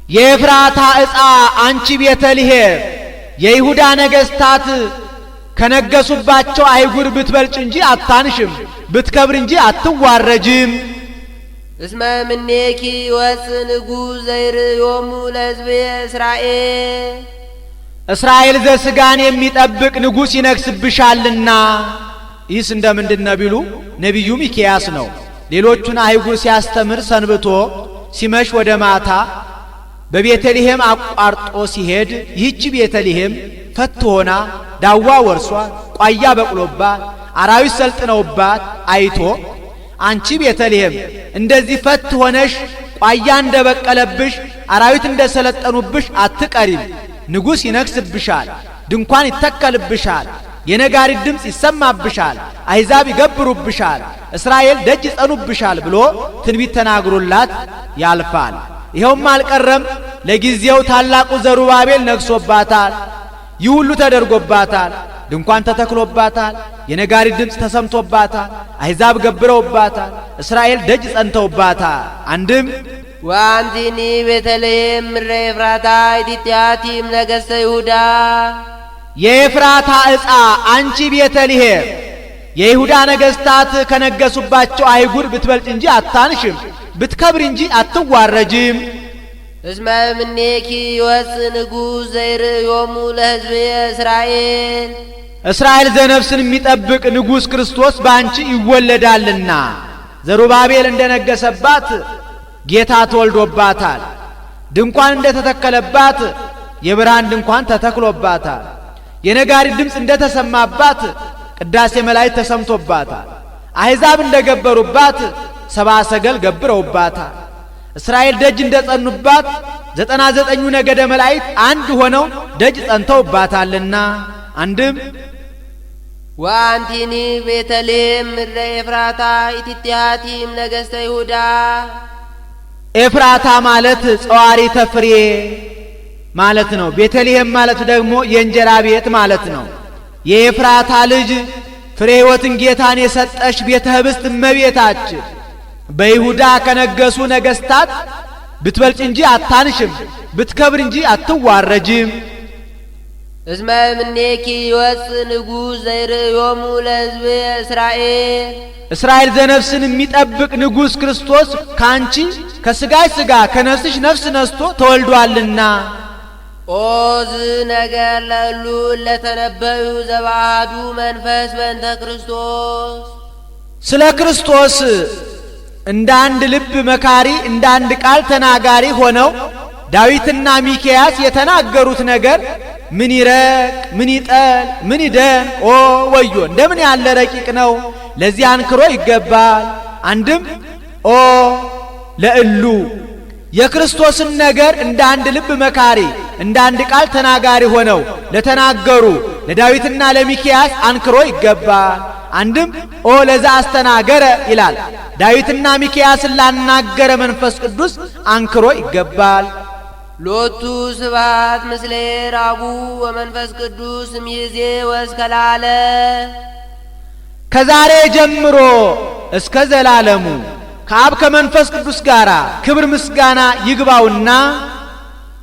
የኤፍራታ ዕፃ አንቺ ቤተልሔም የይሁዳ ነገሥታት ከነገሱባቸው አይጉር ብትበልጭ እንጂ አታንሽም፣ ብትከብር እንጂ አትዋረጅም። እስመ ምኔኪ ወፅእ ንጉሥ ዘይርእዮሙ ለሕዝቤ እስራኤል፣ እስራኤል ዘሥጋን የሚጠብቅ ንጉሥ ይነግስብሻልና። ይህስ እንደምንድን ነው ቢሉ ነቢዩ ሚክያስ ነው። ሌሎቹን አይጉር ሲያስተምር ሰንብቶ ሲመሽ ወደ ማታ በቤተልሔም አቋርጦ ሲሄድ ይህች ቤተልሔም ፈት ሆና ዳዋ ወርሷት ቋያ በቅሎባት አራዊት ሰልጥነውባት አይቶ አንቺ ቤተልሔም እንደዚህ ፈት ሆነሽ ቋያ እንደበቀለብሽ አራዊት እንደሰለጠኑብሽ አትቀሪም። ንጉሥ ይነግስብሻል፣ ድንኳን ይተከልብሻል፣ የነጋሪት ድምፅ ይሰማብሻል፣ አሕዛብ ይገብሩብሻል፣ እስራኤል ደጅ ይጸኑብሻል ብሎ ትንቢት ተናግሮላት ያልፋል። ይኸውም አልቀረም፣ ለጊዜው ታላቁ ዘሩባቤል ነግሶባታል። ይህ ሁሉ ተደርጎባታል። ድንኳን ተተክሎባታል፣ የነጋሪት ድምፅ ተሰምቶባታል፣ አሕዛብ ገብረውባታል፣ እስራኤል ደጅ ጸንተውባታል። አንድም ዋንቲኒ ቤተልሔም ምድረ ኤፍራታ ኢቲትያቲም ነገሥተ ይሁዳ። የኤፍራታ ዕፃ አንቺ ቤተልሔም የይሁዳ ነገሥታት ከነገሱባቸው አይጉር ብትበልጥ እንጂ አታንሽም፣ ብትከብር እንጂ አትዋረጅም። እስመ ምኔኪ ይወፅእ ንጉሥ ዘይርእዮሙ ለሕዝቤ እስራኤል፣ እስራኤል ዘነፍስን የሚጠብቅ ንጉሥ ክርስቶስ በአንቺ ይወለዳልና። ዘሩባቤል እንደነገሰባት ጌታ ተወልዶባታል። ድንኳን እንደተተከለባት የብርሃን ድንኳን ተተክሎባታል። የነጋሪት ድምፅ እንደተሰማባት ቅዳሴ መላእክት ተሰምቶባታል። አሕዛብ እንደገበሩባት ሰብአ ሰገል ገብረውባታል። እስራኤል ደጅ እንደጸኑባት 99 ነገደ መላእክት አንድ ሆነው ደጅ ጸንተውባታልና። አንድም ወአንቲኒ ቤተልሔም ምድረ ኤፍራታ ኢቲትያቲም ነገሥተ ይሁዳ። ኤፍራታ ማለት ጸዋሪተ ፍሬ ማለት ነው። ቤተልሔም ማለት ደግሞ የእንጀራ ቤት ማለት ነው። የኤፍራታ ልጅ ፍሬ ሕይወትን ጌታን የሰጠሽ ቤተ ኅብስት እመቤታችን በይሁዳ ከነገሱ ነገሥታት ብትበልጭ እንጂ አታንሽም፣ ብትከብር እንጂ አትዋረጅም። እስመ እምኔኪ ይወፅእ ንጉሥ ዘይርእዮሙ ለሕዝብ እስራኤል። እስራኤል ዘነፍስን የሚጠብቅ ንጉሥ ክርስቶስ ካንቺ ከሥጋሽ ሥጋ ከነፍስሽ ነፍስ ነስቶ ተወልዷልና። ኦዝ ነገር ለሉ ለተነበዩ ዘባሃዱ መንፈስ በእንተ ክርስቶስ። ስለ ክርስቶስ እንደ አንድ ልብ መካሪ እንደ አንድ ቃል ተናጋሪ ሆነው ዳዊትና ሚክያስ የተናገሩት ነገር ምን ይረቅ ምን ይጠል ምን ይደን ኦ ወዮ እንደምን ያለ ረቂቅ ነው! ለዚህ አንክሮ ይገባል። አንድም ኦ ለእሉ የክርስቶስን ነገር እንደ አንድ ልብ መካሪ እንደ አንድ ቃል ተናጋሪ ሆነው ለተናገሩ ለዳዊትና ለሚክያስ አንክሮ ይገባል። አንድም ኦ ለዛ አስተናገረ ይላል። ዳዊትና ሚክያስን ላናገረ መንፈስ ቅዱስ አንክሮ ይገባል። ሎቱ ስብሐት ምስለ ረቡ ወመንፈስ ቅዱስ እምይእዜ ወእስከ ለዓለም። ከዛሬ ጀምሮ እስከ ዘላለሙ ከአብ ከመንፈስ ቅዱስ ጋር ክብር ምስጋና ይግባውና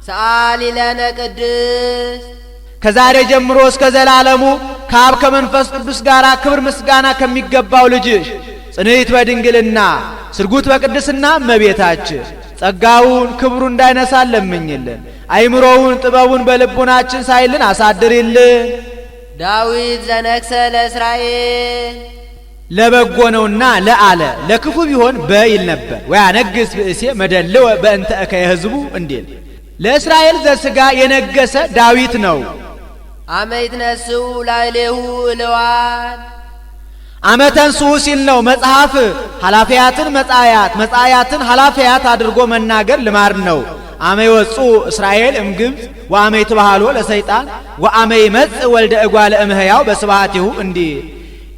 ሰአሊ ለነ ቅድስት። ከዛሬ ጀምሮ እስከ ዘላለሙ ከአብ ከመንፈስ ቅዱስ ጋር ክብር ምስጋና ከሚገባው ልጅሽ ጽንዕት በድንግልና ስርጉት በቅድስና እመቤታችን ጸጋውን ክብሩ እንዳይነሳን ለምኝልን። አይምሮውን ጥበቡን በልቡናችን ሳይልን አሳድሪልን። ዳዊት ዘነግሠ ለእስራኤል ለበጎ ነውና ለአለ ለክፉ ቢሆን በይል ነበር። ወያነግሥ ብእሴ መደልወ በእንተ እከየ ሕዝቡ እንዲል ለእስራኤል ዘሥጋ የነገሰ ዳዊት ነው። አመ ይትነሥኡ ላዕሌሁ እልዋን አመተንሥኡ ሲል ነው። መጽሐፍ ኃላፊያትን መጻያት መጻያትን ኃላፊያት አድርጎ መናገር ልማድ ነው። አመ ይወፅኡ እስራኤል እምግብፅ ወአመ ይትበሃሎ ለሰይጣን ወአመ ይመጽእ ወልደ እጓለ እምሕያው በስብሐቲሁ እንዲህ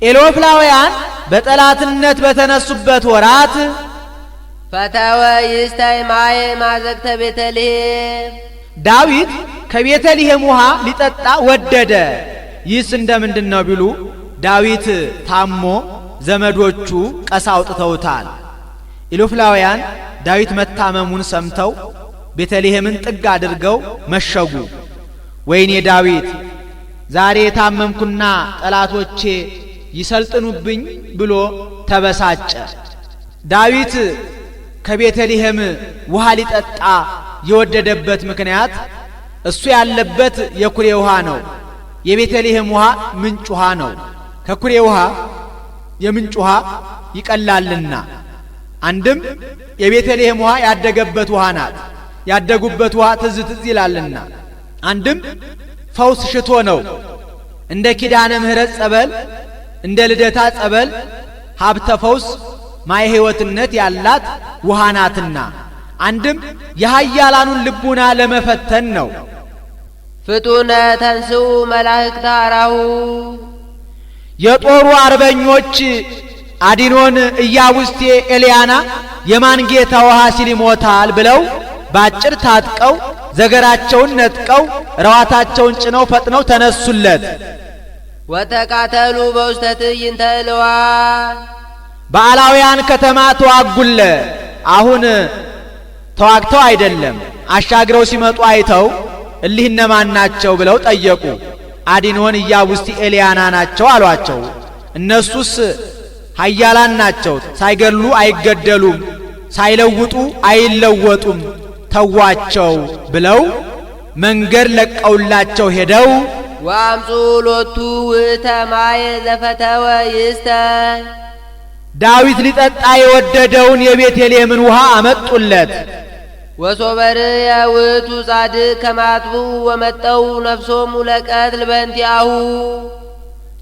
ኤሎፍላውያን በጠላትነት በተነሱበት ወራት ፈተወ ይስታይ ማየ ማዘግተ ቤተልሔም ዳዊት ከቤተልሔም ውሃ ሊጠጣ ወደደ። ይህስ እንደምንድን ነው ቢሉ ዳዊት ታሞ ዘመዶቹ ቀሳ አውጥተውታል። ኢሎፍላውያን ዳዊት መታመሙን ሰምተው ቤተልሔምን ጥግ አድርገው መሸጉ። ወይኔ ዳዊት ዛሬ ታመምኩና ጠላቶቼ ይሰልጥኑብኝ ብሎ ተበሳጨ። ዳዊት ከቤተልሔም ውሃ ሊጠጣ የወደደበት ምክንያት እሱ ያለበት የኩሬ ውሃ ነው። የቤተልሔም ውሃ ምንጭ ውሃ ነው። ከኩሬ ውሃ የምንጭ ውሃ ይቀላልና። አንድም የቤተልሔም ውሃ ያደገበት ውሃ ናት። ያደጉበት ውሃ ትዝ ትዝ ይላልና። አንድም ፈውስ ሽቶ ነው። እንደ ኪዳነ ምሕረት ጸበል እንደ ልደታ ጸበል ሀብተ ፈውስ ማየ ሕይወትነት ያላት ውሃ ናትና። አንድም የኃያላኑን ልቡና ለመፈተን ነው። ፍጡነ ተንሥኡ መላእክተ አራሁ የጦሩ አርበኞች አዲኖን ኢያቡስቴ ኤልያና የማን ጌታ ውሃ ሲል ይሞታል ብለው ባጭር ታጥቀው ዘገራቸውን ነጥቀው ረዋታቸውን ጭነው ፈጥነው ተነሱለት። ወተቃተሉ በውስተ ትዕይንተ እልዋን በአላውያን ከተማ ተዋጉለ። አሁን ተዋግተው አይደለም አሻግረው ሲመጡ አይተው እሊህ እነማን ናቸው ብለው ጠየቁ። አዲኖን ኢያቡስቲ ኤልያና ናቸው አሏቸው። እነሱስ ኃያላን ናቸው፣ ሳይገድሉ አይገደሉም፣ ሳይለውጡ አይለወጡም፣ ተዋቸው ብለው መንገድ ለቀውላቸው ሄደው ወአምፁ ሎቱ ውእተ ማየ ዘፈተወ ይስተ ዳዊት ሊጠጣ የወደደውን የቤተልሔምን ውሃ አመጡለት። ወሶበር የውቱ ጻድቅ ከማጥቡ ወመጠው ነፍሶሙ ለቀትል በእንቲአሁ።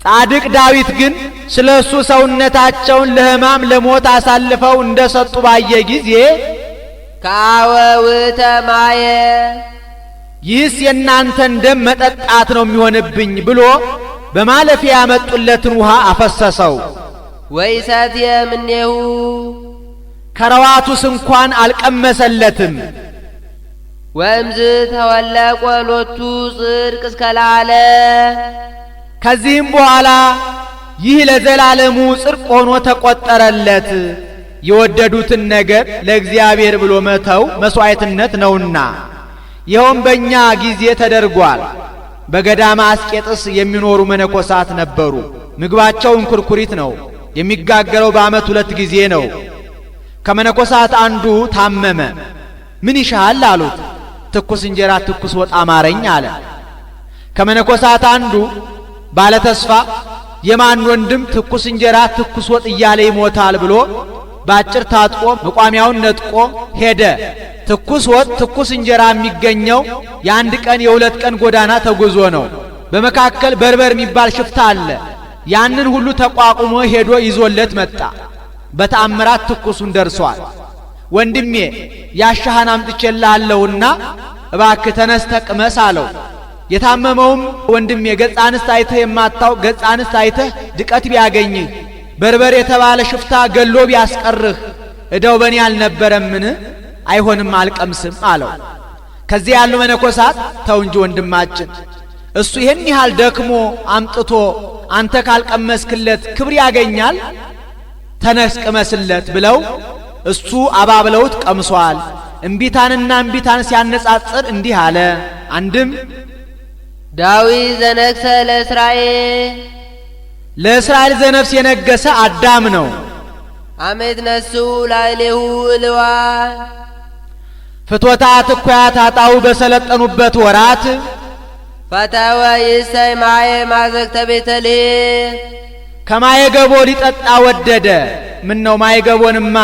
ጻድቅ ዳዊት ግን ስለ እሱ ሰውነታቸውን ለሕማም ለሞት አሳልፈው እንደሰጡ ባየ ጊዜ ከአወ ውእተ ማየ ይህስ የእናንተን ደም መጠጣት ነው የሚሆንብኝ ብሎ በማለፊያ ያመጡለትን ውሃ አፈሰሰው። ወይሰትየ እምኔሁ ከረዋቱስ እንኳን አልቀመሰለትም። ወእምዝ ተወለቆ ሎቱ ጽድቅ እስከ ላለ ከዚህም በኋላ ይህ ለዘላለሙ ጽድቅ ሆኖ ተቆጠረለት። የወደዱትን ነገር ለእግዚአብሔር ብሎ መተው መሥዋዕትነት ነውና፣ ይኸውም በእኛ ጊዜ ተደርጓል። በገዳማ አስቄጥስ የሚኖሩ መነኮሳት ነበሩ። ምግባቸው እንኩርኩሪት ነው። የሚጋገረው በዓመት 2 ጊዜ ነው። ከመነኮሳት አንዱ ታመመ። ምን ይሻል አሉት። ትኩስ እንጀራ ትኩስ ወጥ አማረኝ አለ። ከመነኮሳት አንዱ ባለ ተስፋ የማን ወንድም ትኩስ እንጀራ ትኩስ ወጥ እያለ ይሞታል ብሎ ባጭር ታጥቆ መቋሚያውን ነጥቆ ሄደ። ትኩስ ወጥ ትኩስ እንጀራ የሚገኘው የ1 ቀን የ2 ቀን ጎዳና ተጉዞ ነው። በመካከል በርበር የሚባል ሽፍታ አለ። ያንን ሁሉ ተቋቁሞ ሄዶ ይዞለት መጣ። በተአምራት ትኩሱን ደርሷል። ወንድሜ ያሻህን አምጥቼልሃለሁና እባክህ ተነስተህ ቅመስ አለው። የታመመውም ወንድሜ ገጸ አንስት አይተህ የማታው ገጸ አንስት አይተህ ድቀት ቢያገኝህ በርበር የተባለ ሽፍታ ገሎ ቢያስቀርህ እዳው በእኔ አልነበረምን? አይሆንም አልቀምስም አለው። ከዚህ ያሉ መነኮሳት ተው እንጂ ወንድማችን እሱ ይህን ያህል ደክሞ አምጥቶ አንተ ካልቀመስክለት ክብር ያገኛል፣ ተነስ ቅመስለት ብለው እሱ አባብለውት ቀምሷል። እምቢታንና እምቢታን ሲያነጻጽር እንዲህ አለ። አንድም ዳዊት ዘነግሠ ለእስራኤል ለእስራኤል ዘነፍስ የነገሰ አዳም ነው። አመት ነሱ ላዕሌሁ እልዋ ፍትወታት እኩያት አጣው በሰለጠኑበት ወራት ፈተወ ይሰይ ማየ ማዘግተ ቤተልሔም ከማየ ገቦ ሊጠጣ ወደደ። ምን ነው ማየ ገቦንማ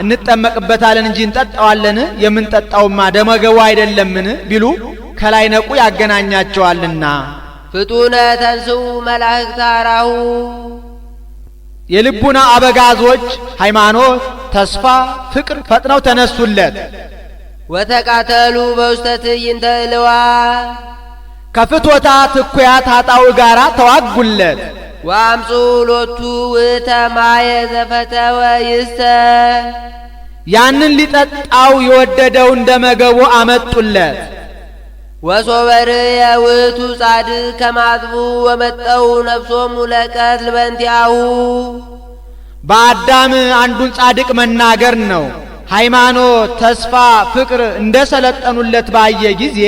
እንጠመቅበታለን እንጂ እንጠጣዋለን? የምንጠጣውማ ደመ ገቦ አይደለምን ቢሉ ከላይ ነቁ ያገናኛቸዋልና። ፍጡነ ተንሥኡ መላእክተ አራሁ የልቡና አበጋዞች ሃይማኖት፣ ተስፋ፣ ፍቅር ፈጥነው ተነሱለት። ወተቃተሉ በውስተ ትዕይንተ እልዋ ከፍትወታት እኩያት አጣው ጋራ ተዋጉለት። ወአምፁ ሎቱ ውእተ ማየ ዘፈተወ ይስተ ያንን ሊጠጣው የወደደው እንደመገቦ አመጡለት። ወሶበር የውእቱ ጻድቅ ከማጥቡ ወመጠው ነፍሶሙ ለቀትል በእንቲአሁ በአዳም አንዱን ጻድቅ መናገር ነው። ሃይማኖት፣ ተስፋ፣ ፍቅር እንደ ሰለጠኑለት ባየ ጊዜ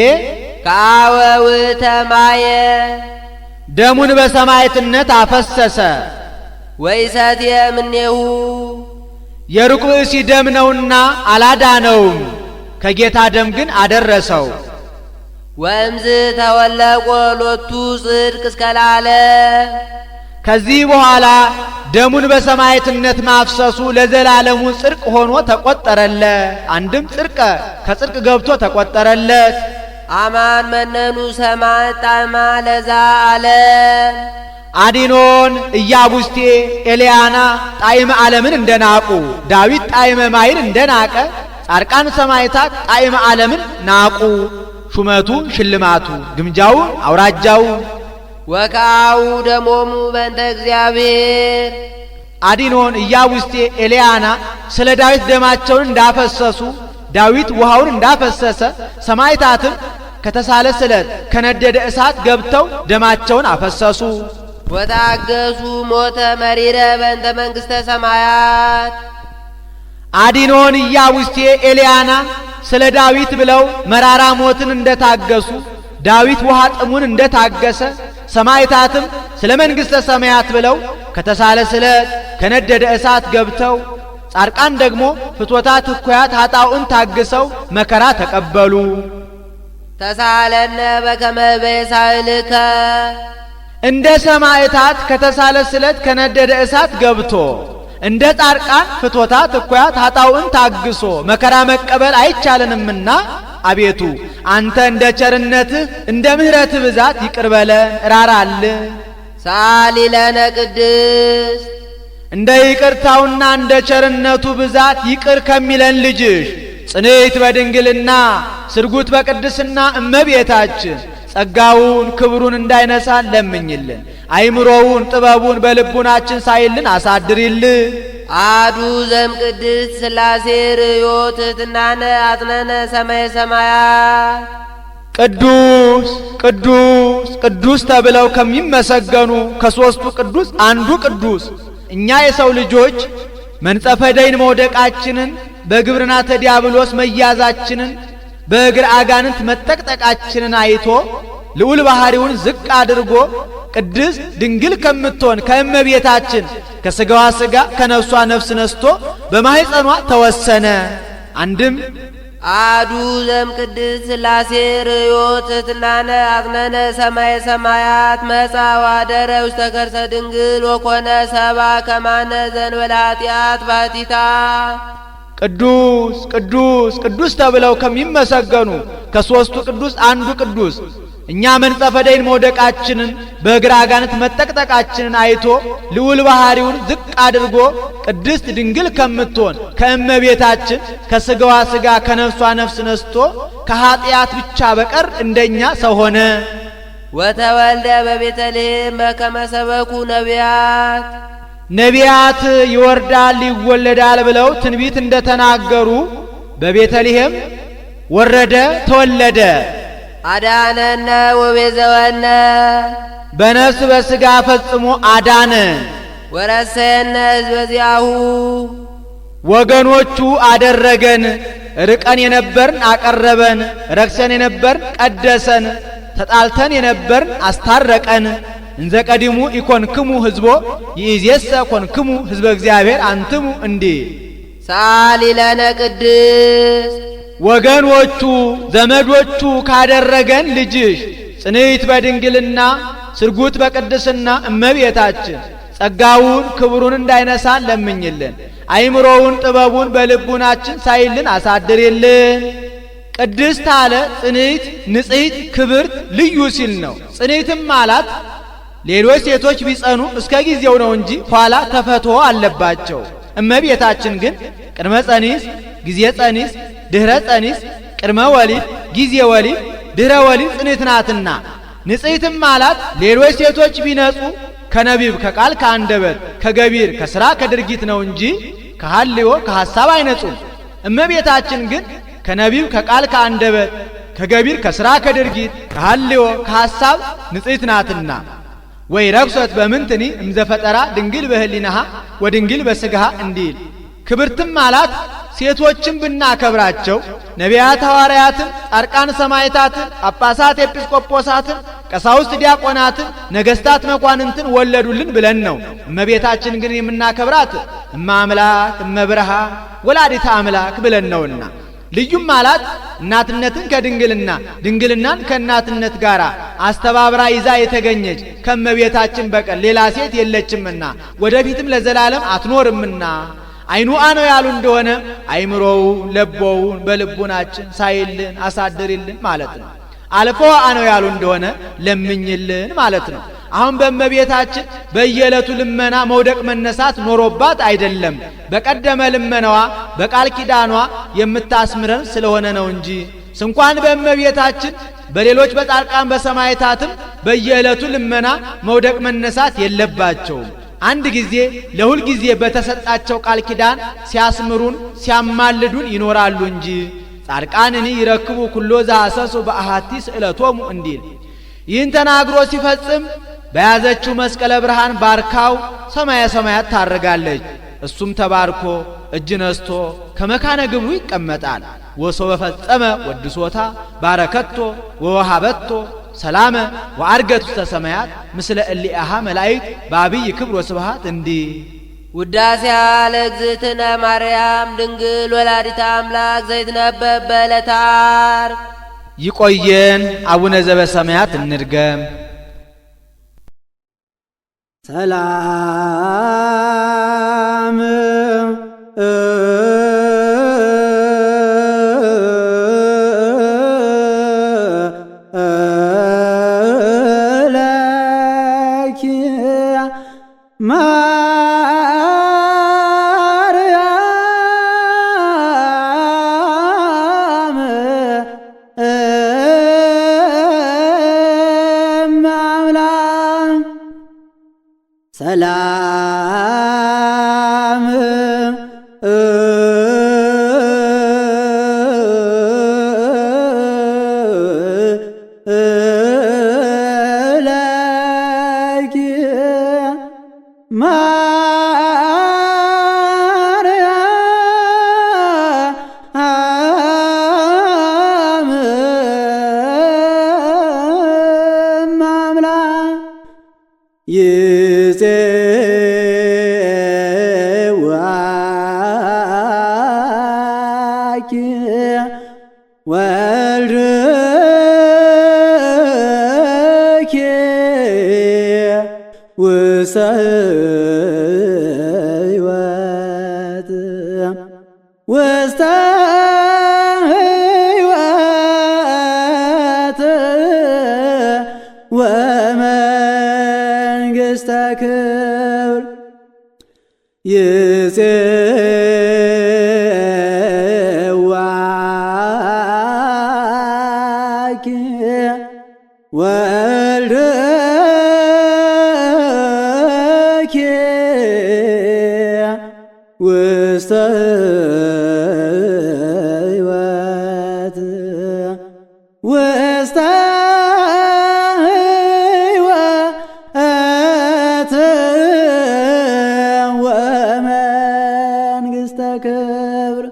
ከአወ ውእተ ማየ ደሙን በሰማዕትነት አፈሰሰ። ወይሰትየ እምኔሁ የሩቅ ብእሲ ደም ነውና አላዳነውም፣ ከጌታ ደም ግን አደረሰው። ወእምዝ ተወለቆ ሎቱ ጽድቅ እስከ ላለ ከዚህ በኋላ ደሙን በሰማዕትነት ማፍሰሱ ለዘላለሙ ጽድቅ ሆኖ ተቆጠረለት። አንድም ጽድቀ ከጽድቅ ገብቶ ተቆጠረለት። አማን መነኑ ሰማዕት ጣዕማ ለዛ አለ አዲኖን ኢያቡስቴ ኤልያና ጣዕመ ዓለምን እንደናቁ ዳዊት ጣዕመ ማይን እንደናቀ ጻድቃን ሰማዕታት ጣዕመ ዓለምን ናቁ። ሹመቱ ሽልማቱ ግምጃው አውራጃው ወካው ደሞሙ በእንተ እግዚአብሔር አዲኖን ኢያቡስቴ ኤልያና ስለ ዳዊት ደማቸውን እንዳፈሰሱ ዳዊት ውሃውን እንዳፈሰሰ ሰማዕታትም ከተሳለ ስለት ከነደደ እሳት ገብተው ደማቸውን አፈሰሱ። ወታገሱ ሞተ መሪረ በእንተ መንግሥተ ሰማያት አዲኖን ኢያቡስቴ ኤልያና ስለ ዳዊት ብለው መራራ ሞትን እንደታገሱ ዳዊት ውሃ ጥሙን እንደታገሰ ሰማዕታትም ስለ መንግሥተ ሰማያት ብለው ከተሳለ ስለት ከነደደ እሳት ገብተው ጻድቃን ደግሞ ፍትወታት እኩያት ኃጣውእን ታግሰው መከራ ተቀበሉ። ተሳለነ በከመ በሳይልከ እንደ ሰማዕታት ከተሳለ ስለት ከነደደ እሳት ገብቶ እንደ ጻድቃን ፍቶታት እኩያት ኃጣውዕን ታግሶ መከራ መቀበል አይቻለንምና አቤቱ አንተ እንደ ቸርነትህ እንደ ምሕረትህ ብዛት ይቅር በለን ራራልን። ሳሊ ለነ ቅድስት እንደ ይቅርታውና እንደ ቸርነቱ ብዛት ይቅር ከሚለን ልጅሽ ጽንዕት በድንግልና ስርጉት በቅድስና እመቤታችን ጸጋውን ክብሩን እንዳይነሳን ለምኝልን። አይምሮውን ጥበቡን በልቡናችን ሳይልን አሳድሪልን። አዱ ዘም ቅድስት ሥላሴ ርእዮ ትሕትናነ አጽነነ ሰማየ ሰማያት ቅዱስ ቅዱስ ቅዱስ ተብለው ከሚመሰገኑ ከሦስቱ ቅዱስ አንዱ ቅዱስ እኛ የሰው ልጆች መንጸፈ ደይን መውደቃችንን በግብርናተ ዲያብሎስ መያዛችንን በእግር አጋንንት መጠቅጠቃችንን አይቶ ልዑል ባህሪውን ዝቅ አድርጎ ቅድስት ድንግል ከምትሆን ከእመቤታችን ከሥጋዋ ሥጋ ከነፍሷ ነፍስ ነስቶ በማኅፀኗ ተወሰነ። አንድም አዱ ዘም ቅድስት ሥላሴ ርእዮ ትሕትናነ አጽነነ ሰማየ ሰማያት መጻ ወአደረ ውስተ ከርሰ ድንግል ወኮነ ሰብአ ከማነ ዘእንበለ ኃጢአት ባሕቲታ ቅዱስ ቅዱስ ቅዱስ ተብለው ከሚመሰገኑ ከሦስቱ ቅዱስ አንዱ ቅዱስ እኛ መንጸፈ ደይን መውደቃችንን በእግር አጋንንት መጠቅጠቃችንን አይቶ ልዑል ባህሪውን ዝቅ አድርጎ ቅድስት ድንግል ከምትሆን ከእመቤታችን ከሥጋዋ ሥጋ ከነፍሷ ነፍስ ነስቶ ከኀጢአት ብቻ በቀር እንደኛ ሰው ሆነ። ወተወልደ በቤተልሔም በከመ ሰበኩ ነቢያት ነቢያት ይወርዳል ይወለዳል ብለው ትንቢት እንደተናገሩ በቤተልሔም ወረደ ተወለደ። አዳነነ ወቤዘወነ በነፍስ በሥጋ ፈጽሞ አዳነን። ወረሰየነ ሕዝበ ዚአሁ ወገኖቹ አደረገን። ርቀን የነበርን አቀረበን፣ ረክሰን የነበርን ቀደሰን፣ ተጣልተን የነበርን አስታረቀን። እንዘ ቀዲሙ ኢኮንክሙ ሕዝቦ ይእዜሰ ኮንክሙ ሕዝበ እግዚአብሔር አንትሙ እንዲህ ሳሊ ለነ ቅድስት ወገኖቹ ዘመዶቹ ካደረገን ልጅሽ ጽንዕት በድንግልና ስርጉት በቅድስና እመቤታችን ጸጋውን ክብሩን እንዳይነሳን ለምኝልን። አይምሮውን ጥበቡን በልቡናችን ሳይልን አሳድሪልን። ቅድስት አለ ጽንዕት ንጽሕት ክብርት ልዩ ሲል ነው። ጽንዕትም አላት ሌሎች ሴቶች ቢጸኑ እስከ ጊዜው ነው እንጂ ኋላ ተፈትሖ አለባቸው። እመቤታችን ግን ቅድመ ጸኒስ ጊዜ ጸኒስ ድህረ ጸኒስ ቅድመ ወሊድ ጊዜ ወሊድ ድህረ ወሊድ ጽንዕት ናትና። ንጽሕትም አላት ሌሎች ሴቶች ቢነጹ ከነቢብ ከቃል ከአንደበት ከገቢር ከሥራ ከድርጊት ነው እንጂ ከሐልዮ ከሐሳብ አይነጹም። እመቤታችን ግን ከነቢብ ከቃል ከአንደበት ከገቢር ከሥራ ከድርጊት ከሐልዮ ከሐሳብ ንጽሕት ናትና። ወይ ረክሰት በምንትኒ እምዘፈጠራ ድንግል በህሊናሃ ወድንግል በሥጋሃ እንዲል። ክብርትም አላት ሴቶችን ብናከብራቸው ነቢያት ሐዋርያትን፣ ጻድቃን ሰማዕታትን፣ ጳጳሳት ኤጲስቆጶሳትን፣ ቀሳውስት ዲያቆናትን፣ ነገሥታት መኳንንትን ወለዱልን ብለን ነው። እመቤታችን ግን የምናከብራት እመ አምላክ እመ ብርሃን ወላዲተ አምላክ ብለን ነውና። ልዩም አላት እናትነትን ከድንግልና ድንግልናን ከእናትነት ጋር አስተባብራ ይዛ የተገኘች ከእመቤታችን በቀር ሌላ ሴት የለችምና ወደፊትም ለዘላለም አትኖርምና። አይኑአ ነው ያሉ እንደሆነ አይምሮውን ለቦውን በልቡናችን ሳይልን አሳድሪልን ማለት ነው። አልፎአ ነው ያሉ እንደሆነ ለምኝልን ማለት ነው። አሁን በእመቤታችን በየዕለቱ ልመና መውደቅ መነሳት ኖሮባት አይደለም። በቀደመ ልመናዋ በቃል ኪዳኗ የምታስምረን ስለሆነ ነው እንጂ ስንኳን በእመቤታችን በሌሎች በጻድቃን በሰማዕታትም በየዕለቱ ልመና መውደቅ መነሳት የለባቸውም። አንድ ጊዜ ለሁል ጊዜ በተሰጣቸው ቃል ኪዳን ሲያስምሩን ሲያማልዱን ይኖራሉ እንጂ ጻድቃንኒ ይረክቡ ኩሎ ዘሐሰሱ በአሐቲ ስእለቶሙ እንዲል። ይህን ተናግሮ ሲፈጽም በያዘችው መስቀለ ብርሃን ባርካው ሰማየ ሰማያት ታርጋለች። እሱም ተባርኮ እጅ ነስቶ ከመካነ ግብሩ ይቀመጣል። ወሶ በፈጸመ ወድሶታ ባረከቶ ወወሃበቶ ሰላመ ወአርገት ውስተ ሰማያት ምስለ እሊአሃ መላእክት በአብይ ክብር ወስብሐት እንዲህ። ውዳሴያ ለእግዝእትነ ማርያም ድንግል ወላዲተ አምላክ ዘይትነበብ በዕለተ ዓርብ። ይቆየን። አቡነ ዘበሰማያት እንድገም። ሰላም ሰላም ለኪ ማርያም አምላክ ይፄዋኪ ወልድኪ ውስተ ሕይወት ውስተ ሕይወት ወመንግሥተ ክብር ይፄዋኪ ወልድኪ ውስተ ሕይወት ውስተ ሕይወት ወመንግሥተ ክብር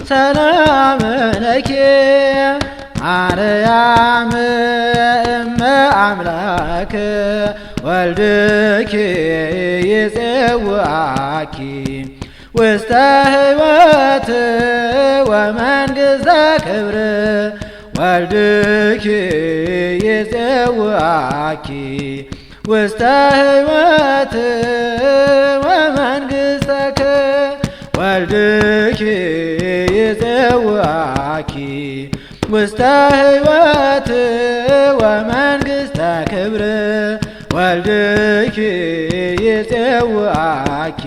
ሰላም ለኪ ማርያም እመ አምላክ ወልድኪ ይፄዋኪ ውስተ ሕይወት ወመንግሥተ ክብር ወልድኪ ይፄዋኪ ውስተ ሕይወት ወመንግሥተ ክብር ወልድኪ ይፄዋኪ ውስተ ሕይወት ወመንግሥተ ክብር ወልድኪ ይፄዋኪ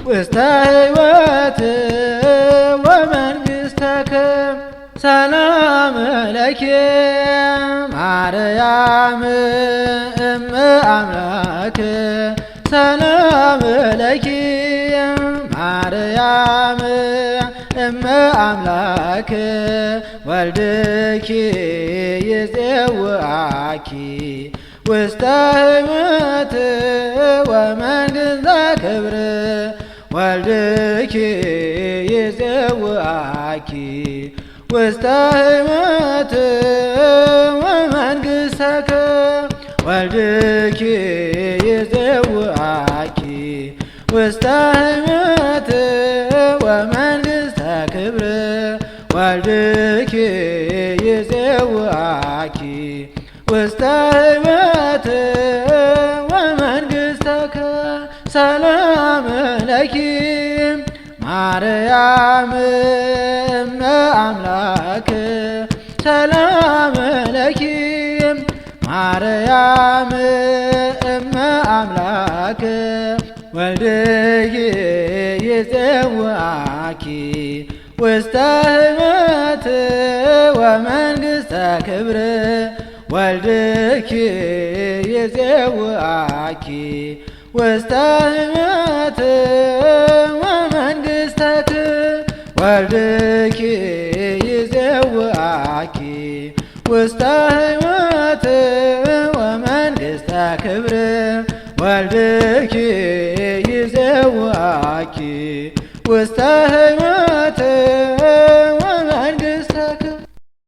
ውስተ ሕይወት ወመንግሥተ ክብር ሰላም ለኪ ማርያም እመ አምላክ ሰላም ለኪ ማርያም እመ አምላክ ወልድኪ ይፄዋኪ ውስተ ሕይወት ወመንግሥተ ክብር ወልድኪ ይፄዋኪ ውስተ ሕይወት ወመንግሥተ ክብር ወልድኪ ይፄዋኪ ውስተ ሕይወት ወመንግሥተ ክብር ወልድኪ ይፄዋኪ ውስተ ሕይወት ወመንግሥተ ክብር ሰላም ለኪ ማርያም እመ አምላክ ሰላም ለኪ ማርያም እመ አምላክ ወልድኪ ይፄዋኪ ውስተ ሕይወት ወመንግሥተ ክብር ወልድኪ ይፄዋኪ ውስተ ሕይወት ወመንግሥተ ክብር ወልድኪ ይፄዋኪ ውስተ ሕይወት ወመንግሥተ ክብር ወልድኪ ይፄዋኪ ውስተ ሕይወት